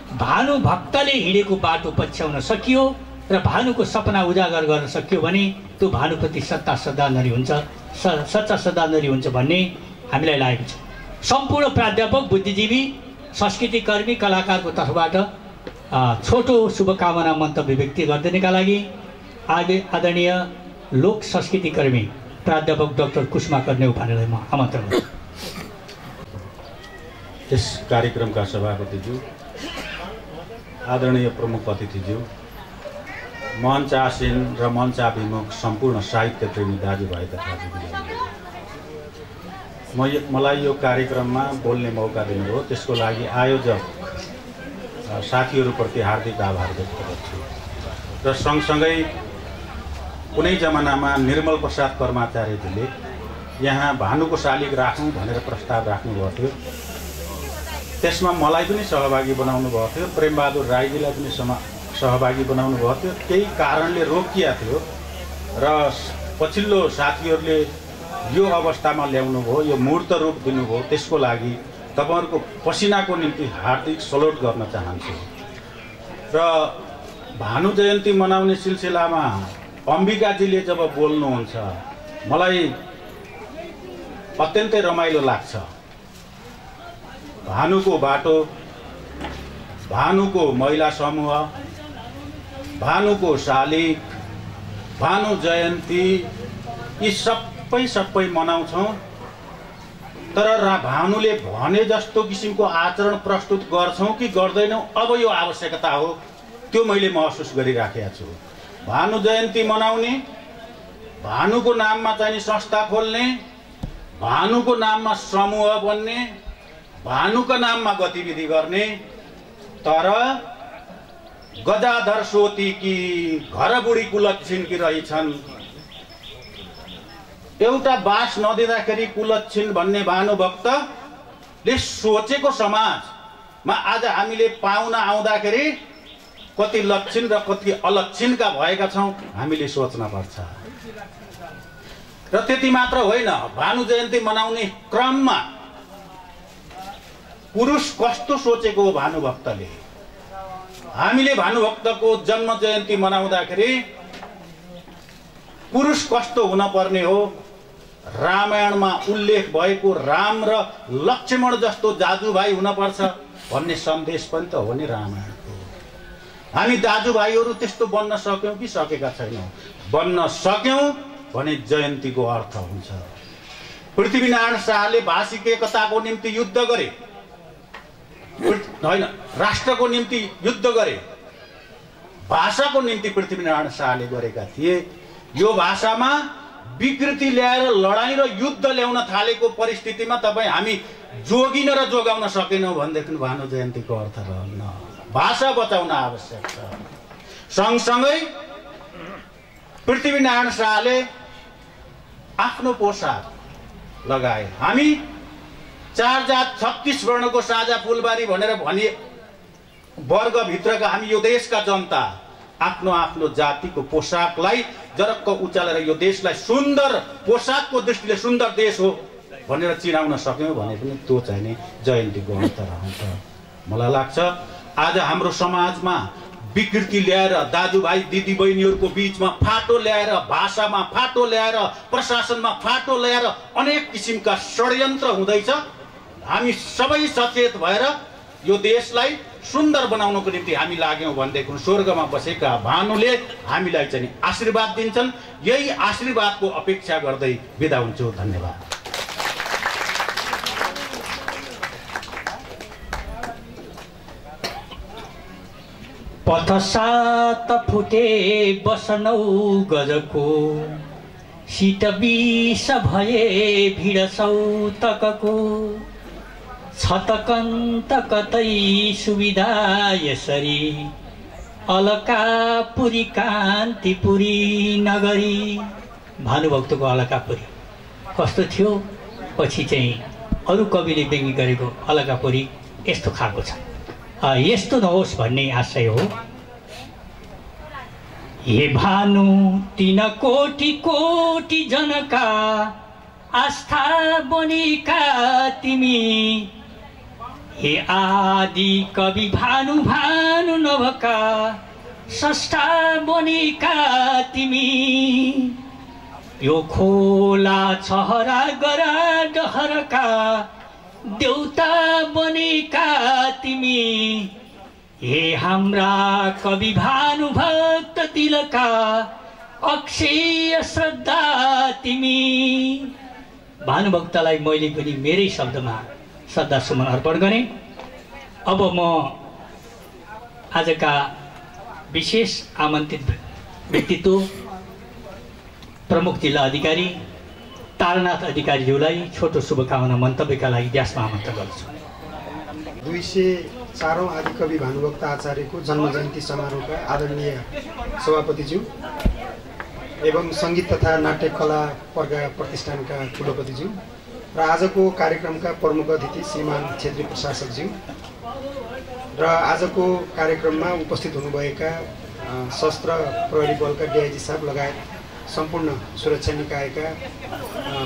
भानुभक्तले हिँडेको बाटो पछ्याउन सकियो र भानुको सपना उजागर गर्न सकियो भने त्यो भानुप्रति सच्चा श्रद्धाञ्जली हुन्छ भन्ने हामीलाई लागेको छ। सम्पूर्ण प्राध्यापक, बुद्धिजीवी, संस्कृतिकर्मी, कलाकारको तर्फबाट छोटो शुभकामना मन्तव्य व्यक्त गरिदिनका लागि आदरणीय लोक संस्कृतिकर्मी प्राध्यापक डाक्टर कुसुमा कर्णेउपानेलाई म आमन्त्रण गर्छु। यस कार्यक्रमका सभापतिज्यू, आदरणीय प्रमुख अतिथिज्यू, मञ्च आसीन र मञ्चाभिमुख सम्पूर्ण साहित्य प्रेमी दाजुभाइ तथा दिदीबहिनीहरू, मलाई यो कार्यक्रममा बोल्ने मौका दिनुभयो त्यसको लागि आयोजक साथीहरूप्रति हार्दिक आभार व्यक्त गर्छु। र सँगसँगै कुनै जमानामा निर्मल प्रसाद कर्माचार्यजीले यहाँ भानुको शालिग राखौँ भनेर प्रस्ताव राख्नुभएको थियो। त्यसमा मलाई पनि सहभागी बनाउनु भएको थियो, प्रेमबहादुर राईजीलाई पनि सहभागी बनाउनु भएको थियो। केही कारणले रोकिया थियो र पछिल्लो साथीहरूले यो अवस्थामा ल्याउनु भयो, यो मूर्त रूप दिनुभयो। त्यसको लागि तपाईँहरूको पसिनाको निम्ति हार्दिक सलोट गर्न चाहन्छु। र भानु जयन्ती मनाउने सिलसिलामा अम्बिकाजीले जब बोल्नुहुन्छ मलाई अत्यन्तै रमाइलो लाग्छ। भानुको बाटो, भानुको महिला समूह, भानुको शालिग, भानु जयन्ती यी सबै मनाउँछौँ। तर भानुले भने जस्तो किसिमको आचरण प्रस्तुत गर्छौँ कि गर्दैनौँ, अब यो आवश्यकता हो, त्यो मैले महसुस गरिराखेको छु। भानु जयन्ती मनाउने, भानुको नाममा चाहिँ संस्था खोल्ने, भानुको नाममा समूह बन्ने, भानुको नाममा गतिविधि गर्ने, तर गजाधर सोती कि घर बुढी कुलच्छिन कि रहेछन्, एउटा बास नदिँदाखेरि कुलच्छिन भन्ने भानुभक्तले सोचेको समाजमा आज हामीले पाउन आउँदाखेरि कति लक्षण र कति अलक्षणका भएका छौँ हामीले सोच्न पर्छ। र त्यति मात्र होइन, भानु जयन्ती मनाउने क्रममा पुरुष कस्तो सोचेको हो भानुभक्तले, हामीले भानुभक्तको जन्म जयन्ती मनाउँदाखेरि पुरुष कस्तो हुन पर्ने हो, रामायणमा उल्लेख भएको राम र लक्ष्मण जस्तो दाजुभाइ हुनपर्छ, भन्ने सन्देश पनि त हो नि रामायणको। हामी दाजुभाइहरू त्यस्तो बन्न सक्यौँ कि सकेका छैनौँ? बन्न सक्यौँ भने जयन्तीको अर्थ हुन्छ। पृथ्वीनारायण शाहले भाषिक एकताको निम्ति युद्ध गरे, होइन राष्ट्रको निम्ति युद्ध गरे, भाषाको निम्ति पृथ्वीनारायण शाहले गरेका थिए। यो भाषामा विकृति ल्याएर लडाइँ र युद्ध ल्याउन थालेको परिस्थितिमा तपाईँ हामी जोगिन र जोगाउन सकेनौँ भनेदेखि भानु जयन्तीको अर्थ रहन्न। भाषा बचाउन आवश्यक छ। सँगसँगै पृथ्वीनारायण शाहले आफ्नो पोसाक लगाए। हामी 4 जात 36 वर्णको साझा फुलबारी भनेर भनिए वर्गभित्रका हामी यो देशका जनता आफ्नो आफ्नो जातिको पोसाकलाई जरक्क उचालेर यो देशलाई सुन्दर पोसाकको दृष्टिले सुन्दर देश हो भनेर चिनाउन सक्यौँ भने पनि त्यो चाहिँ नि जयन्तीको अर्थ रहन्छ। मलाई लाग्छ आज हाम्रो समाजमा विकृति ल्याएर दाजुभाइ दिदीबहिनीहरूको बिचमा फाटो ल्याएर, भाषामा फाटो ल्याएर, प्रशासनमा फाटो ल्याएर अनेक किसिमका षड्यन्त्र हुँदैछ। हामी सबै सचेत भएर यो देशलाई सुन्दर बनाउनको निम्ति हामी लाग्यौँ भनेदेखि स्वर्गमा बसेका भानुले हामीलाई चाहिँ आशीर्वाद दिन्छन्। यही आशीर्वादको अपेक्षा गर्दै बिदा हुन्छु। धन्यवाद। पथसात फुटे बसनौ गजको, शीत विष भए भिड सौतकको, छतकन्त कतै सुविधा यसरी, अलकापुरी कान्तिपुरी नगरी। भानुभक्तको अलकापुरी कस्तो थियो? पछि चाहिँ अरू कविले व्यङ्ग्य गरेको अलकापुरी यस्तो खालको छ। यस्तो नहोस् भन्ने आशय हो। हे भानु तीन कोटि कोटि जनका आस्था बनेका तिमी, हे आदि कवि भानु भानु नभका स्रष्टा बनेका तिमी, यो खोला छहरा गरा डहरका देउता बनेका तिमी, हे हाम्रा कवि भानुभक्त तिलका अक्षय श्रद्धा तिमी। भानुभक्तलाई मैले पनि मेरै शब्दमा श्रद्धा सुमन अर्पण गरेँ। अब म आजका विशेष आमन्त्रित व्यक्तित्व प्रमुख जिल्ला अधिकारी तारानाथ अधिकारीज्यूलाई छोटो शुभकामना मन्तव्यका लागि व्यासमा आमन्त्रण गर्छु। 204औं आदिकवि भानुभक्त आचार्यको जन्म जयन्ती समारोहका आदरणीय सभापतिज्यू एवं सङ्गीत तथा नाट्य कला प्रज्ञा प्रतिष्ठानका कुलपतिज्यू र आजको कार्यक्रमका प्रमुख अतिथि श्रीमान क्षेत्रीय प्रशासकज्यू र आजको कार्यक्रममा उपस्थित हुनुभएका सशस्त्र प्रहरी बलका डिआइजी साहब लगायत सम्पूर्ण सुरक्षा निकायका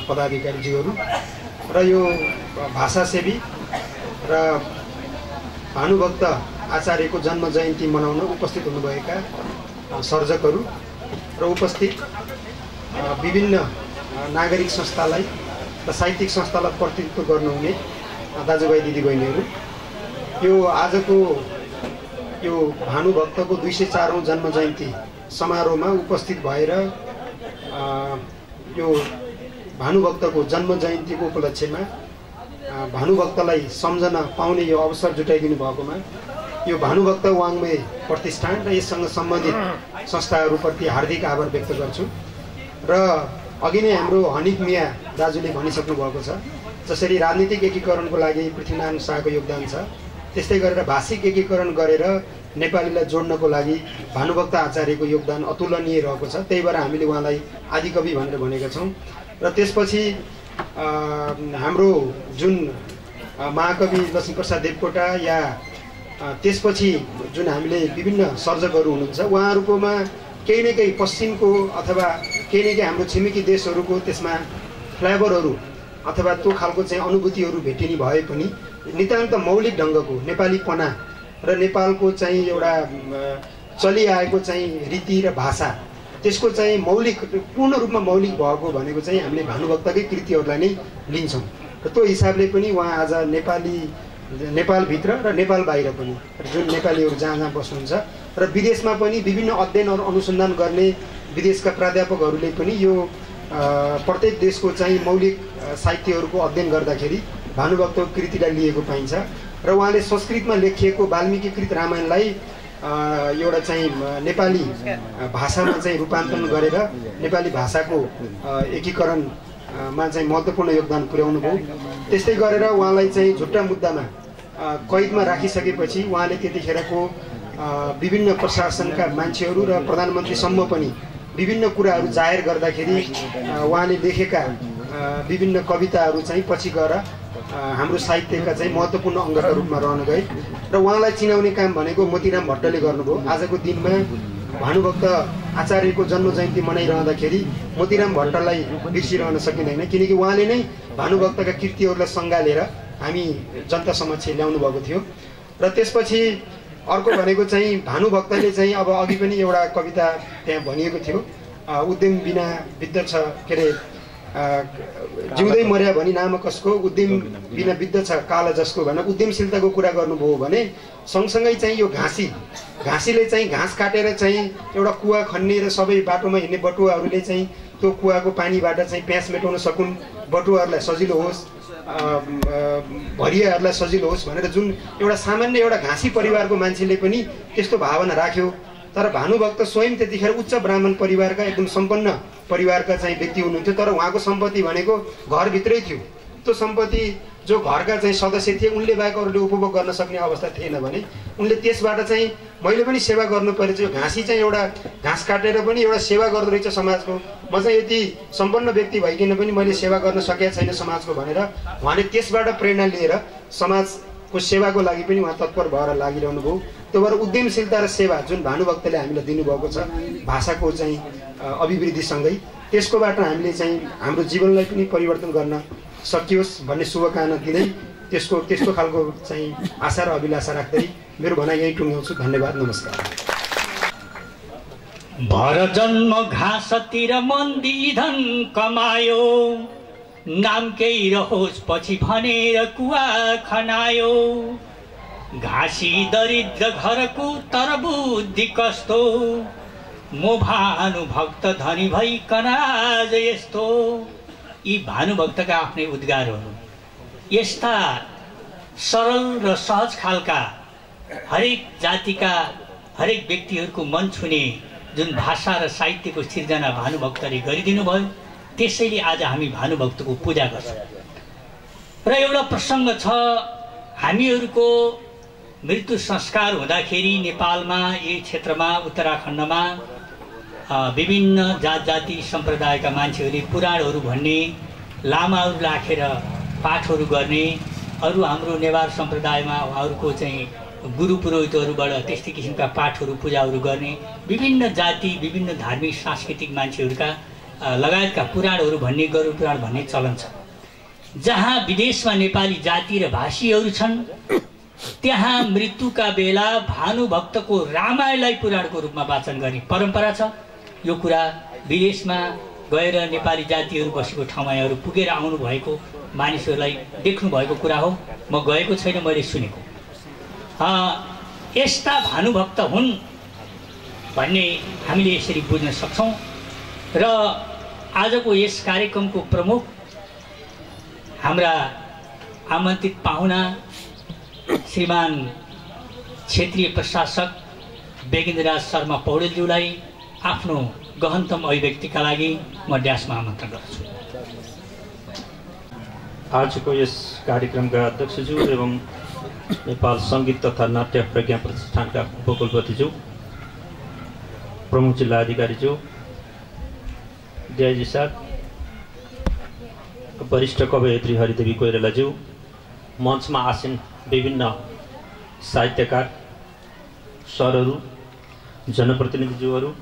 पदाधिकारीज्यूहरू र यो भाषासेवी र भानुभक्त आचार्यको जन्म जयन्ती मनाउन उपस्थित हुनुभएका सर्जकहरू र उपस्थित विभिन्न नागरिक संस्थालाई र साहित्यिक संस्थालाई प्रतिनिधित्व गर्नुहुने दाजुभाइ दिदीबहिनीहरू, यो आजको यो भानुभक्तको 204औं जन्म जयन्ती समारोहमा उपस्थित भएर यो भानुभक्तको जन्म जयन्तीको उपलक्ष्यमा भानुभक्तलाई सम्झन पाउने यो अवसर जुटाइदिनु भएकोमा यो भानुभक्त वाङ्मय प्रतिष्ठान र यससँग सम्बन्धित संस्थाहरूप्रति हार्दिक आभार व्यक्त गर्छु। र अघि नै हाम्रो हनिफ मिया दाजुले भनिसक्नु भएको छ, जसरी राजनीतिक एकीकरणको लागि पृथ्वीनारायण शाहको योगदान छ, त्यस्तै गरेर भाषिक एकीकरण गरेर नेपालीलाई जोड्नको लागि भानुभक्त आचार्यको योगदान अतुलनीय रहेको छ। त्यही भएर हामीले उहाँलाई आदिकवि भनेर भनेका छौँ। र त्यसपछि हाम्रो जुन महाकवि लक्ष्मीप्रसाद देवकोटा या त्यसपछि जुन हामीले विभिन्न सर्जकहरू हुनुहुन्छ उहाँहरूकोमा केही न केही पश्चिमको अथवा केही न केही हाम्रो छिमेकी देशहरूको त्यसमा फ्लेभरहरू अथवा त्यो खालको चाहिँ अनुभूतिहरू भेटिने भए पनि नितान्त मौलिक ढङ्गको नेपालीपना र नेपालको चाहिँ एउटा चलिआएको चाहिँ रीति र भाषा त्यसको चाहिँ मौलिक पूर्ण रूपमा मौलिक भएको भनेको चाहिँ हामीले भानुभक्तकै कृतिहरूलाई नै लिन्छौँ। र त्यो हिसाबले पनि उहाँ आज नेपाली नेपालभित्र र नेपाल बाहिर पनि जुन नेपालीहरू जहाँ जहाँ बस्नुहुन्छ र विदेशमा पनि विभिन्न अध्ययनहरू अनुसन्धान गर्ने विदेशका प्राध्यापकहरूले पनि यो प्रत्येक देशको चाहिँ मौलिक साहित्यहरूको अध्ययन गर्दाखेरि भानुभक्तको कृतिलाई लिएको पाइन्छ र उहाँले संस्कृतमा लेखिएको वाल्मीकिकृत रामायणलाई एउटा चाहिँ नेपाली भाषामा चाहिँ रूपान्तरण गरेर नेपाली भाषाको एकीकरणमा चाहिँ महत्त्वपूर्ण योगदान पुर्याउनु भयो। त्यस्तै गरेर उहाँलाई चाहिँ झुट्टा मुद्दामा कैदमा राखिसकेपछि उहाँले त्यतिखेरको विभिन्न प्रशासनका मान्छेहरू र प्रधानमन्त्रीसम्म पनि विभिन्न कुराहरू जाहेर गर्दाखेरि उहाँले लेखेका विभिन्न कविताहरू चाहिँ पछि गएर हाम्रो साहित्यका चाहिँ महत्त्वपूर्ण अङ्गका रूपमा रहन गए र उहाँलाई चिनाउने काम भनेको मोतीराम भट्टले गर्नुभयो। आजको दिनमा भानुभक्त आचार्यको जन्म जयन्ती मनाइरहँदाखेरि मोतीराम भट्टलाई बिर्सिरहन सकिँदैन, किनकि उहाँले नै भानुभक्तका कृतिहरूलाई सङ्गालेर हामी जनता समक्ष ल्याउनु भएको थियो। र त्यसपछि अर्को भनेको चाहिँ भानुभक्तले चाहिँ अब अघि पनि एउटा कविता त्यहाँ भनिएको थियो, उद्यम बिना बित्द छ के अरे जिउँदै मर्या भनी नाम कसको, उद्यम बिना बित्द छ काल जसको भनेर उद्यमशीलताको कुरा गर्नुभयो भने सँगसँगै चाहिँ यो घाँसीले चाहिँ घाँस काटेर चाहिँ एउटा कुवा खन्ने र सबै बाटोमा हिँड्ने बटुवाहरूले चाहिँ त्यो कुवाको पानीबाट चाहिँ प्यास मेटाउन सकुन्, बटुवाहरूलाई सजिलो होस्, भरियाहरूलाई सजिलो होस् भनेर जुन एउटा सामान्य एउटा घाँसी परिवारको मान्छेले पनि त्यस्तो भावना राख्यो। तर भानुभक्त स्वयं त्यतिखेर उच्च ब्राह्मण परिवारका एकदम सम्पन्न परिवारका चाहिँ व्यक्ति हुनुहुन्थ्यो, तर उहाँको सम्पत्ति भनेको घरभित्रै थियो। त्यो सम्पत्ति जो घरका चाहिँ सदस्य थिए उनले बाहेक अरूले उपभोग गर्न सक्ने अवस्था थिएन भने उनले त्यसबाट चाहिँ मैले पनि सेवा गर्नु परेछ, यो घाँसी चाहिँ एउटा घाँस काटेर पनि एउटा सेवा गर्दो रहेछ समाजको, म चाहिँ यति सम्पन्न व्यक्ति भइकन पनि मैले सेवा गर्न सकेको छैन समाजको भनेर उहाँले त्यसबाट प्रेरणा लिएर समाजको सेवाको लागि पनि उहाँ तत्पर भएर लागिरहनु भयो। त्यो भएर उद्यमशीलता र सेवा जुन भानुभक्तले हामीलाई दिनुभएको छ भाषाको चाहिँ अभिवृद्धिसँगै त्यसकोबाट हामीले चाहिँ हाम्रो जीवनलाई पनि परिवर्तन गर्न सकियोस् भन्ने शुभकामना दिँदै त्यस्तो खालको चाहिँ आशा र अभिलाषा राख्दै मेरो भनाइ यही टुङ्ग्याउँछु। धन्यवाद, नमस्कार। भर जन्म घाँसतिर मन्दी धन कमायो, नाम केही रहोस् पछि भनेर कुवा खनायो, घाँसी दरिद्र घरको तर बुद्धि कस्तो, म भानुभक्त धनी भइकन आज यस्तो। यी भानुभक्तका आफ्नै उद्गारहरू यस्ता सरल र सहज खालका हरेक जातिका हरेक व्यक्तिहरूको मन छुने जुन भाषा र साहित्यको सिर्जना भानुभक्तले गरिदिनु भयो, त्यसैले आज हामी भानुभक्तको पूजा गर्छौँ। र एउटा प्रसङ्ग छ, हामीहरूको मृत्यु संस्कार हुँदाखेरि नेपालमा यही क्षेत्रमा उत्तराखण्डमा विभिन्न जात जाति सम्प्रदायका मान्छेहरूले पुराणहरू भन्ने, लामाहरू राखेर पाठहरू गर्ने, अरू हाम्रो नेवार सम्प्रदायमा उहाँहरूको चाहिँ गुरु पुरोहितहरूबाट त्यस्तै किसिमका पाठहरू पूजाहरू गर्ने, विभिन्न जाति विभिन्न धार्मिक सांस्कृतिक मान्छेहरूका लगायतका पुराणहरू भन्ने, गरुड पुराण भन्ने चलन छ। जहाँ विदेशमा नेपाली जाति र भाषीहरू छन् त्यहाँ मृत्युका बेला भानुभक्तको रामायणलाई पुराणको रूपमा वाचन गर्ने परम्परा छ। यो कुरा विदेशमा गएर नेपाली जातिहरू बसेको ठाउँमा यहाँहरू पुगेर आउनु भएको मानिसहरूलाई देख्नु भएको कुरा हो, म गएको छैन, मैले सुनेको। यस्ता भानुभक्त हुन् भन्ने हामीले यसरी बुझ्न सक्छौँ। र आजको यस कार्यक्रमको प्रमुख हाम्रा आमन्त्रित पाहुना श्रीमान क्षेत्रीय प्रशासक बेगेन्द्रराज शर्मा पौडेलज्यूलाई आफ्नो गहनतम अभिव्यक्तिका लागि म ड्यासमा आमन्त्रण गर्छु। आजको यस कार्यक्रमका अध्यक्षज्यू एवं नेपाल सङ्गीत तथा नाट्य प्रज्ञा प्रतिष्ठानका उपकुलपतिज्यू, प्रमुख जिल्ला अधिकारीज्यू, डिआइजी साहब, वरिष्ठ कवयित्री हरिदेवी कोइरालाज्यू, मञ्चमा आसीन विभिन्न साहित्यकार सरहरू, जनप्रतिनिधिज्यूहरू,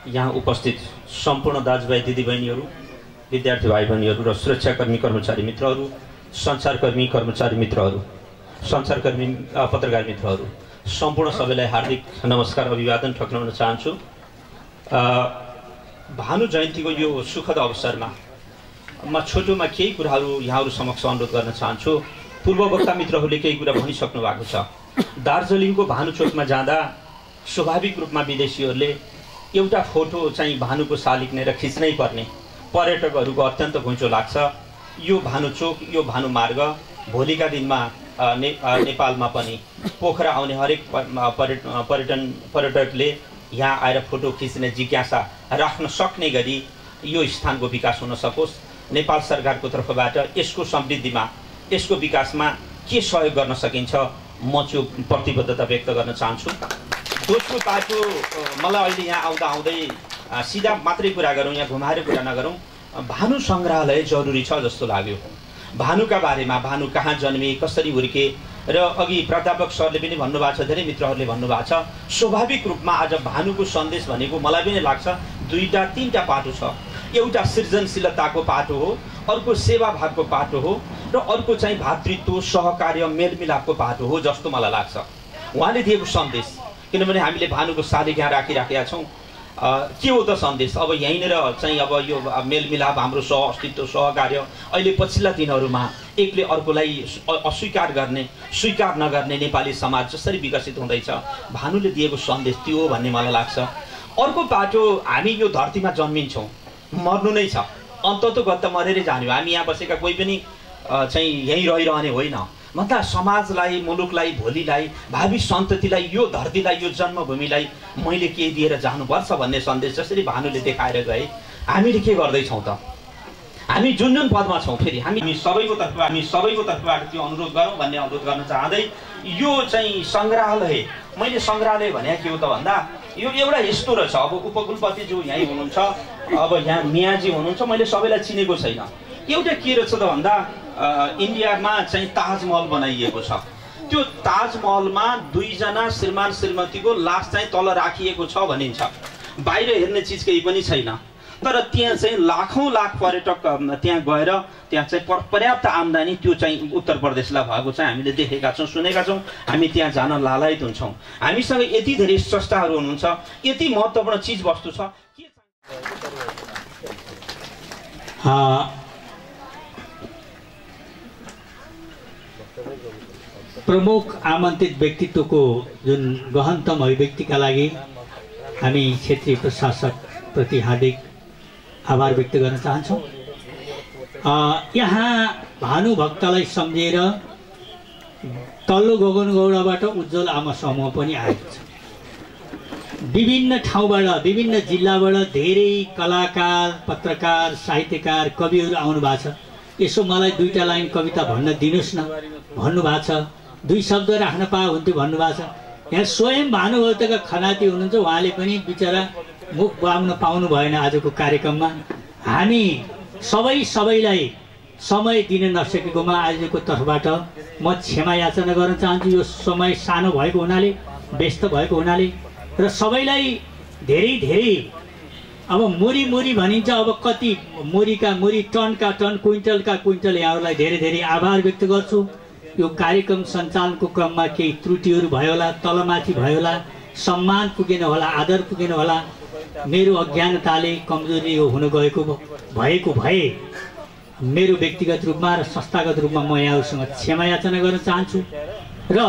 यहाँ उपस्थित सम्पूर्ण दाजुभाइ दिदीबहिनीहरू, विद्यार्थी भाइ बहिनीहरू र सुरक्षाकर्मी कर्मचारी मित्रहरू, सञ्चारकर्मी कर्मचारी मित्रहरू, सञ्चारकर्मी पत्रकार मित्रहरू, सम्पूर्ण सबैलाई हार्दिक नमस्कार अभिवादन ठक्राउन चाहन्छु। भानु जयन्तीको यो सुखद अवसरमा म छोटोमा केही कुराहरू यहाँहरू समक्ष अनुरोध गर्न चाहन्छु। पूर्ववक्ता मित्रहरूले केही कुरा भनिसक्नु भएको छ। दार्जिलिङको भानुचोकमा जाँदा स्वाभाविक रूपमा विदेशीहरूले एउटा फोटो चाहिँ भानुको शालिग लिएर खिच्नै पर्ने, पर्यटकहरूको अत्यन्त घुइँचो लाग्छ। यो भानुचोक, यो भानुमार्ग भोलिका दिनमा नेपालमा पनि पोखरा आउने हरेक पर्यटकले यहाँ आएर फोटो खिच्ने जिज्ञासा राख्न सक्ने गरी यो स्थानको विकास हुन सकोस्। नेपाल सरकारको तर्फबाट यसको समृद्धिमा, यसको विकासमा के सहयोग गर्न सकिन्छ, म त्यो प्रतिबद्धता व्यक्त गर्न चाहन्छु। दोस्रो पाटो, मलाई अहिले यहाँ आउँदा आउँदै सिधा मात्रै कुरा गरौँ, यहाँ घुमाएर कुरा नगरौँ, भानु सङ्ग्रहालय जरुरी छ जस्तो लाग्यो। भानुका बारेमा, भानु कहाँ जन्मे, कसरी हुर्के, र अघि प्राध्यापक सरले पनि भन्नुभएको छ, धेरै मित्रहरूले भन्नुभएको छ, स्वाभाविक रूपमा आज भानुको सन्देश भनेको मलाई पनि लाग्छ दुईटा तीनटा पाटो छ। एउटा सृजनशीलताको पाटो हो, अर्को सेवाभावको पाटो हो, र अर्को चाहिँ भातृत्व, सहकार्य, मेलमिलापको पाटो हो जस्तो मलाई लाग्छ उहाँले दिएको सन्देश। किनभने हामीले भानुको शालिग यहाँ राखिराखेका छौँ, के हो त सन्देश? अब यहीँनिर चाहिँ अब यो मेलमिलाप, हाम्रो सह अस्तित्व, सहकार्य, अहिले पछिल्ला दिनहरूमा एकले अर्कोलाई अस्वीकार गर्ने, स्वीकार नगर्ने नेपाली समाज जसरी विकसित हुँदैछ, भानुले दिएको सन्देश त्यो हो भन्ने मलाई लाग्छ। अर्को पाटो, हामी यो धरतीमा जन्मिन्छौँ, मर्नु नै छ, अन्ततोगत मरेरै जाने हो। हामी यहाँ बसेका कोही पनि चाहिँ यहीँ रहिरहने होइन। मतलब समाजलाई, मुलुकलाई, भोलिलाई, भावी सन्ततिलाई, यो धरतीलाई, यो जन्मभूमिलाई मैले के दिएर जानुपर्छ भन्ने सन्देश जसरी भानुले देखाएर गए, हामीले के गर्दैछौँ त? हामी जुन जुन पदमा छौँ, फेरि हामी सबैको तर्फबाट त्यो अनुरोध गरौँ भन्ने अनुरोध गर्न चाहँदै, यो चाहिँ सङ्ग्रहालय, मैले सङ्ग्रहालय भने के हो त भन्दा, यो एउटा यस्तो रहेछ। अब उपकुलपतिज्यू यहीँ हुनुहुन्छ, अब यहाँ मियाजी हुनुहुन्छ, मैले सबैलाई चिनेको छैन। एउटा के रहेछ त भन्दा, इन्डियामा चाहिँ ताजमहल बनाइएको छ। त्यो ताजमहलमा दुईजना श्रीमान श्रीमतीको लास चाहिँ तल राखिएको छ भनिन्छ। बाहिर हेर्ने चिज केही पनि छैन, तर त्यहाँ चाहिँ लाखौँ लाख पर्यटक त्यहाँ गएर त्यहाँ चाहिँ पर्याप्त आम्दानी त्यो चाहिँ उत्तर प्रदेशलाई भएको चाहिँ हामीले देखेका छौँ, सुनेका छौँ। हामी त्यहाँ जान लालायत हुन्छौँ। हामीसँग यति धेरै स्रष्टाहरू हुनुहुन्छ, यति महत्त्वपूर्ण चिजवस्तु छ। प्रमुख आमन्त्रित व्यक्तित्वको जुन गहनतम अभिव्यक्तिका लागि हामी क्षेत्रीय प्रशासकप्रति हार्दिक आभार व्यक्त गर्न चाहन्छौँ। यहाँ भानुभक्तलाई सम्झेर तल्लो गगनगौडाबाट उज्जवल आमा समूह पनि आएको छ। विभिन्न ठाउँबाट, विभिन्न जिल्लाबाट धेरै कलाकार, पत्रकार, साहित्यकार, कविहरू आउनु भएको छ। यसो मलाई दुईटा लाइन कविता भन्न दिनुहोस् न भन्नुभएको छ। दुई शब्द राख्न पाए हुन्थ्यो भन्नुभएको छ। यहाँ स्वयं भानुभक्तका खनाती हुनुहुन्छ, उहाँले पनि बिचरा मुख बाँड्न पाउनु भएन आजको कार्यक्रममा। हामी सबैलाई समय दिन नसकेकोमा आजको तर्फबाट म क्षमा याचना गर्न चाहन्छु। यो समय सानो भएको हुनाले, व्यस्त भएको हुनाले, र सबैलाई धेरै धेरै अब मुरी भनिन्छ, अब कति मुरीका मुरी, टनका टन, क्विन्टलका क्विन्टल यहाँहरूलाई धेरै धेरै आभार व्यक्त गर्छु। यो कार्यक्रम सञ्चालनको क्रममा केही त्रुटिहरू भयो होला, तलमाथि भयो होला, सम्मान पुगेन होला, आदर पुगेन होला, मेरो अज्ञानताले कमजोरी हुन गएको भए मेरो व्यक्तिगत रूपमा र संस्थागत रूपमा म यहाँहरूसँग क्षमा याचना गर्न चाहन्छु। र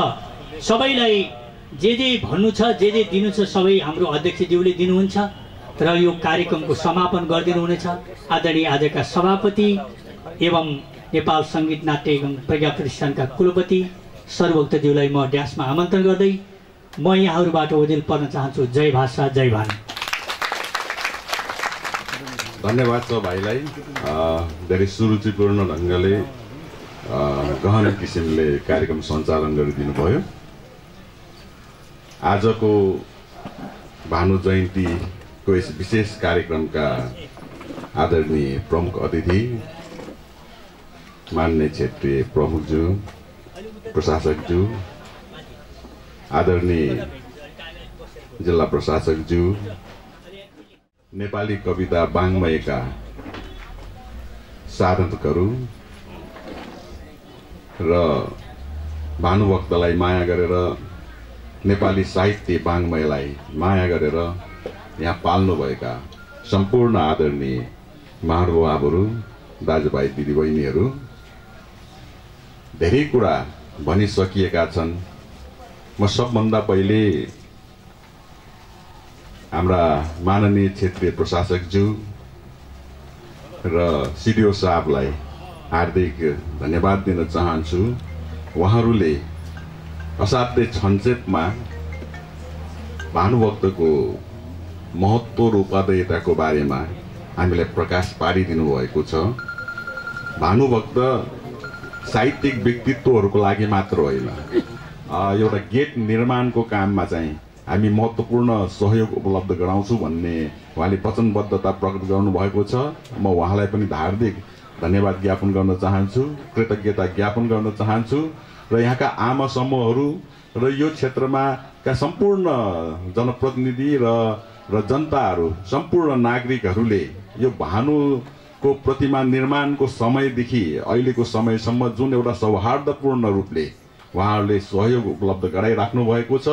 सबैलाई जे भन्नु छ, जे दिनु छ, सबै हाम्रो अध्यक्षज्यूले दिनुहुन्छ र यो कार्यक्रमको समापन गरिदिनुहुनेछ। आदरणीय आजका सभापति एवं नेपाल सङ्गीत नाट्य एवं प्रज्ञा प्रतिष्ठानका कुलपति सर्वभक्तज्यूलाई म ड्यासमा आमन्त्रण गर्दै म यहाँहरूबाट ओझेल पर्न चाहन्छु। जय भाषा, जय भानु। धन्यवाद छ भाइलाई। धेरै सुरुचिपूर्ण ढङ्गले गहन किसिमले कार्यक्रम सञ्चालन गरिदिनु भयो। आजको भानु जयन्तीको यस विशेष कार्यक्रमका आदरणीय प्रमुख अतिथि, मान्य क्षेत्रीय प्रमुखज्यू, प्रशासकज्यू, आदरणीय जिल्ला प्रशासकज्यू, नेपाली कविता वाङ्मयका साधकहरू र भानुभक्तलाई माया गरेर, नेपाली साहित्य वाङ्मयलाई माया गरेर यहाँ पाल्नुभएका सम्पूर्ण आदरणीय महानुभावहरू, दाजुभाइ दिदीबहिनीहरू, धेरै कुरा भनिसकिएका छन्। म सबभन्दा पहिले हाम्रा माननीय क्षेत्रीय प्रशासकज्यू र सिडिओ साहबलाई हार्दिक धन्यवाद दिन चाहन्छु। उहाँहरूले असाध्यै संक्षेपमा भानुभक्तको महत्त्व र उपादेयताको बारेमा हामीलाई प्रकाश पारिदिनु भएको छ। भानुभक्त साहित्यिक व्यक्तित्वहरूको लागि मात्र होइन, एउटा गेट निर्माणको काममा चाहिँ हामी महत्त्वपूर्ण सहयोग उपलब्ध गराउँछौँ भन्ने उहाँले वचनबद्धता प्रकट गर्नुभएको छ। म उहाँलाई पनि हार्दिक धन्यवाद ज्ञापन गर्न चाहन्छु, कृतज्ञता ज्ञापन गर्न चाहन्छु। र यहाँका आमा समूहहरू र यो क्षेत्रमा का सम्पूर्ण जनप्रतिनिधि र जनताहरू, सम्पूर्ण नागरिकहरूले यो भानुको प्रतिमा निर्माणको समयदेखि अहिलेको समयसम्म जुन एउटा सौहार्दपूर्ण रूपले उहाँहरूले सहयोग उपलब्ध गराइराख्नु भएको छ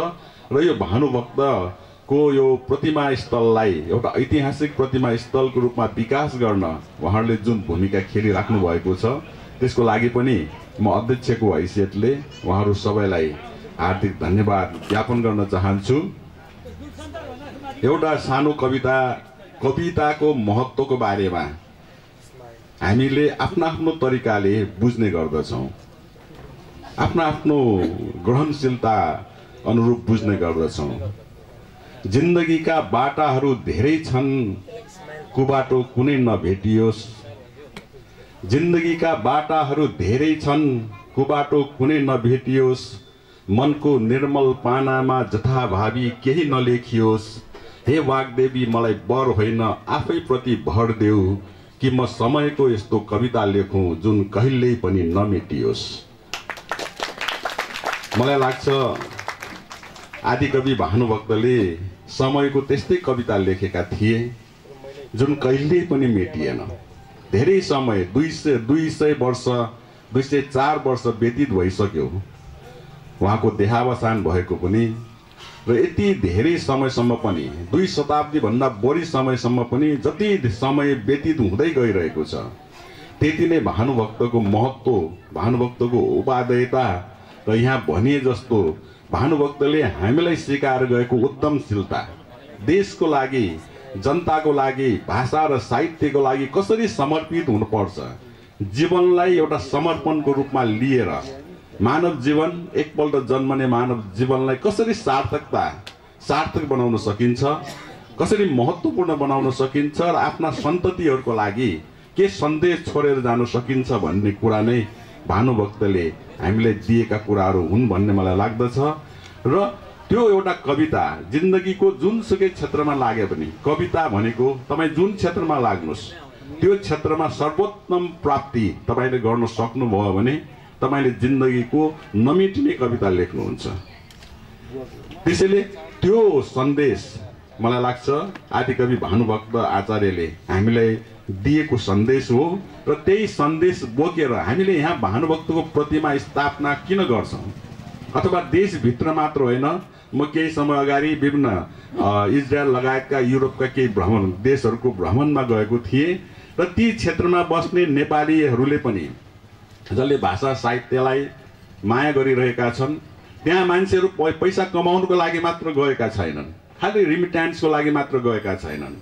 र यो भानुभक्तको यो प्रतिमा स्थललाई एउटा ऐतिहासिक प्रतिमा स्थलको रूपमा विकास गर्न उहाँहरूले जुन भूमिका खेलिराख्नु भएको छ, त्यसको लागि पनि म अध्यक्षको हैसियतले उहाँहरू सबैलाई हार्दिक धन्यवाद ज्ञापन गर्न चाहन्छु। एउटा सानो कविताको महत्त्वको बारेमा हामीले आफ्नो तरिकाले बुझ्ने गर्दछौँ, आफ्नो ग्रहणशीलता अनुरूप बुझ्ने गर्दछौँ। जिन्दगीका बाटाहरू धेरै छन्, कुबाटो कुनै नभेटियोस्। जिन्दगीका बाटाहरू धेरै छन्, कुबाटो कुनै नभेटियोस्। मनको निर्मल पानामा जथाभावी केही नलेखियोस्। हे वाग्देवी मलाई वर होइन आफै प्रति भर देऊ कि म समयको यस्तो कविता लेखौँ जुन कहिल्यै पनि नमेटियोस्। मलाई लाग्छ आदिकवि भानुभक्तले समयको त्यस्तै कविता लेखेका थिए जुन कहिल्यै पनि मेटिएन। धेरै समय 200 वर्ष 204 वर्ष व्यतीत भइसक्यो उहाँको देहावसान भएको पनि, र यति धेरै समयसम्म पनि 2 शताब्दी भन्दा बढी समयसम्म पनि जति समय व्यतीत हुँदै गइरहेको छ त्यति नै भानुभक्तको महत्त्व, भानुभक्तको उपादेयता र यहाँ भनिए जस्तो भानुभक्तले हामीलाई सिकाएर गएको उद्यमशीलता, देशको लागि, जनताको लागि, भाषा र साहित्यको लागि कसरी समर्पित हुनुपर्छ, जीवनलाई एउटा समर्पणको रूपमा लिएर मानव जीवन, एकपल्ट जन्मने मानव जीवनलाई कसरी सार्थक बनाउन सकिन्छ, कसरी महत्त्वपूर्ण बनाउन सकिन्छ र आफ्ना सन्ततिहरूको लागि के सन्देश छोडेर जान सकिन्छ भन्ने कुरा नै भानुभक्तले हामीलाई दिएका कुराहरू हुन् भन्ने मलाई लाग्दछ। र त्यो एउटा कविता जिन्दगीको जुनसुकै क्षेत्रमा लागे पनि, कविता भनेको तपाईँ जुन क्षेत्रमा लाग्नुहोस् त्यो क्षेत्रमा सर्वोत्तम प्राप्ति तपाईँले गर्न सक्नुभयो भने तपाईले जिन्दगीको नमेटिने कविता लेख्नुहुन्छ। त्यसैले त्यो सन्देश मलाई लाग्छ आदिकवि भानुभक्त आचार्यले हामीलाई दिएको सन्देश हो र त्यही सन्देश बोकेर हामीले यहाँ भानुभक्तको प्रतिमा स्थापना किन गर्छौँ, अथवा देशभित्र मात्र होइन। म केही समय अगाडि विभिन्न इजरायल लगायतका युरोपका केही देशहरूको भ्रमणमा गएको थिएँ र ती क्षेत्रमा बस्ने नेपालीहरूले पनि जसले भाषा साहित्यलाई माया गरिरहेका छन्, त्यहाँ मान्छेहरू पैसा कमाउनुको लागि मात्र गएका छैनन्, खालि रिमिट्यान्सको लागि मात्र गएका छैनन्,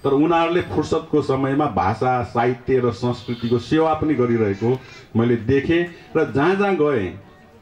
तर उनीहरूले फुर्सदको समयमा भाषा साहित्य र संस्कृतिको सेवा पनि गरिरहेको मैले देखेँ। र जहाँ जहाँ गएँ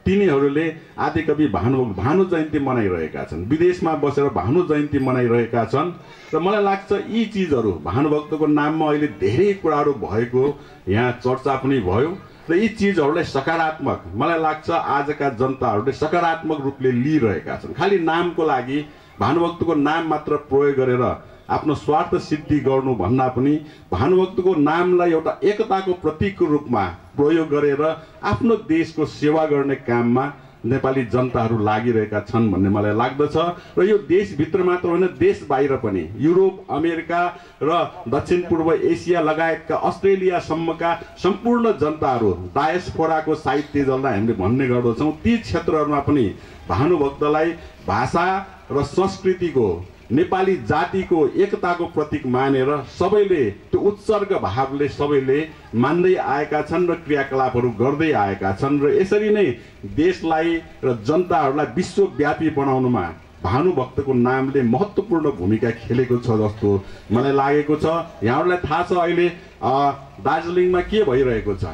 तिनीहरूले आदिकवि भानु जयन्ती मनाइरहेका छन्, विदेशमा बसेर भानु जयन्ती मनाइरहेका छन्। र मलाई लाग्छ यी चिजहरू भानुभक्तको नाममा अहिले धेरै कुराहरू भएको यहाँ चर्चा पनि भयो र यी चिजहरूलाई सकारात्मक, मलाई लाग्छ आजका जनताहरूले सकारात्मक रूपले लिइरहेका छन्। खालि नामको लागि भानुभक्तको नाम मात्र प्रयोग गरेर आफ्नो स्वार्थ सिद्धि गर्नु भन्दा पनि भानुभक्तको नामलाई एउटा एकताको प्रतीकको रूपमा प्रयोग गरेर आफ्नो देशको सेवा गर्ने काममा नेपाली जनताहरू लागिरहेका छन् भन्ने मलाई लाग्दछ। र यो देशभित्र मात्र होइन, देश बाहिर पनि युरोप, अमेरिका र दक्षिण पूर्व एसिया लगायतका अस्ट्रेलियासम्मका सम्पूर्ण जनताहरू, डायस्पोराको साहित्य जसलाई हामीले भन्ने गर्दछौँ, ती क्षेत्रहरूमा पनि भानुभक्तलाई भाषा र संस्कृतिको नेपाली जातिको एकताको प्रतीक मानेर सबैले त्यो उत्सर्ग भावले सबैले मान्दै आएका छन् र क्रियाकलापहरू गर्दै आएका छन् र यसरी नै देशलाई र जनताहरूलाई विश्वव्यापी बनाउनुमा भानुभक्तको नामले महत्त्वपूर्ण भूमिका खेलेको छ जस्तो मलाई लागेको छ। यहाँहरूलाई थाहा छ अहिले दार्जिलिङमा के भइरहेको छ,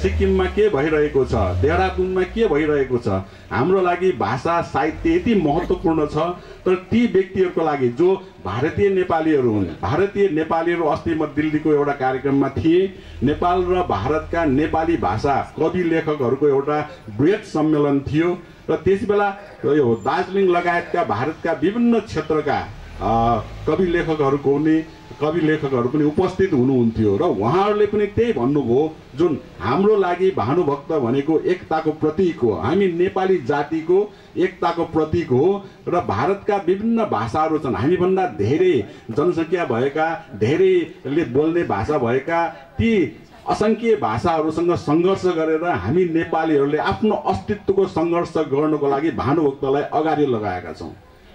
सिक्किममा के भइरहेको छ, देहरादुनमा के भइरहेको छ। हाम्रो लागि भाषा साहित्य यति महत्त्वपूर्ण छ, तर ती व्यक्तिहरूको लागि जो भारतीय नेपालीहरू हुन्, भारतीय नेपालीहरू अस्ति म दिल्लीको एउटा कार्यक्रममा थिएँ। नेपाल र भारतका नेपाली भाषा कवि लेखकहरूको एउटा बृहत सम्मेलन थियो र त्यसबेला यो दार्जिलिङ लगायतका भारतका विभिन्न क्षेत्रका कवि लेखकहरू पनि उपस्थित हुनुहुन्थ्यो र उहाँहरूले पनि त्यही भन्नुभयो, जुन हाम्रो लागि भानुभक्त भनेको एकताको प्रतीक हो, हामी नेपाली जातिको एकताको प्रतीक हो र भारतका विभिन्न भाषाहरू छन्, हामीभन्दा धेरै जनसङ्ख्या भएका, धेरैले बोल्ने भाषा भएका ती असङ्ख्य भाषाहरूसँग सङ्घर्ष गरेर हामी नेपालीहरूले आफ्नो अस्तित्वको सङ्घर्ष गर्नको लागि भानुभक्तलाई अगाडि लगाएका छौँ,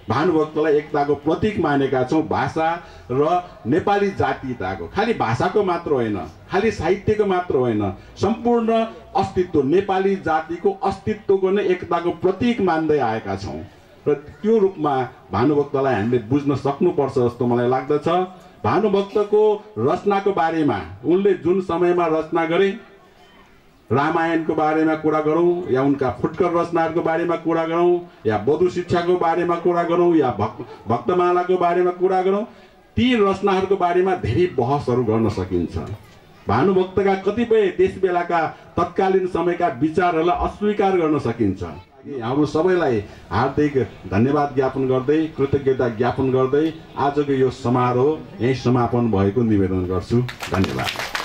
भानुभक्तलाई एकताको प्रतीक मानेका छौँ। भाषा र नेपाली जातीयताको, खालि भाषाको मात्र होइन, खालि साहित्यको मात्र होइन, सम्पूर्ण अस्तित्व नेपाली जातिको अस्तित्वको नै एकताको प्रतीक मान्दै आएका छौँ र त्यो रूपमा भानुभक्तलाई हामीले बुझ्न सक्नुपर्छ जस्तो मलाई लाग्दछ। भानुभक्तको रचनाको बारेमा उनले जुन समयमा रचना गरे, रामायणको बारेमा कुरा गरौँ या उनका फुटकर रचनाहरूको बारेमा कुरा गरौँ या बधु शिक्षाको बारेमा कुरा गरौँ या भक्तमालाको बारेमा कुरा गरौँ, ती रचनाहरूको बारेमा धेरै बहसहरू गर्न सकिन्छ। भानुभक्तका कतिपय त्यस बेलाका तत्कालीन समयका विचारहरूलाई अस्वीकार गर्न सकिन्छ। हाम्रो सबैलाई हार्दिक धन्यवाद ज्ञापन गर्दै, कृतज्ञता ज्ञापन गर्दै आजको यो समारोह यही समापन भएको निवेदन गर्छु। धन्यवाद।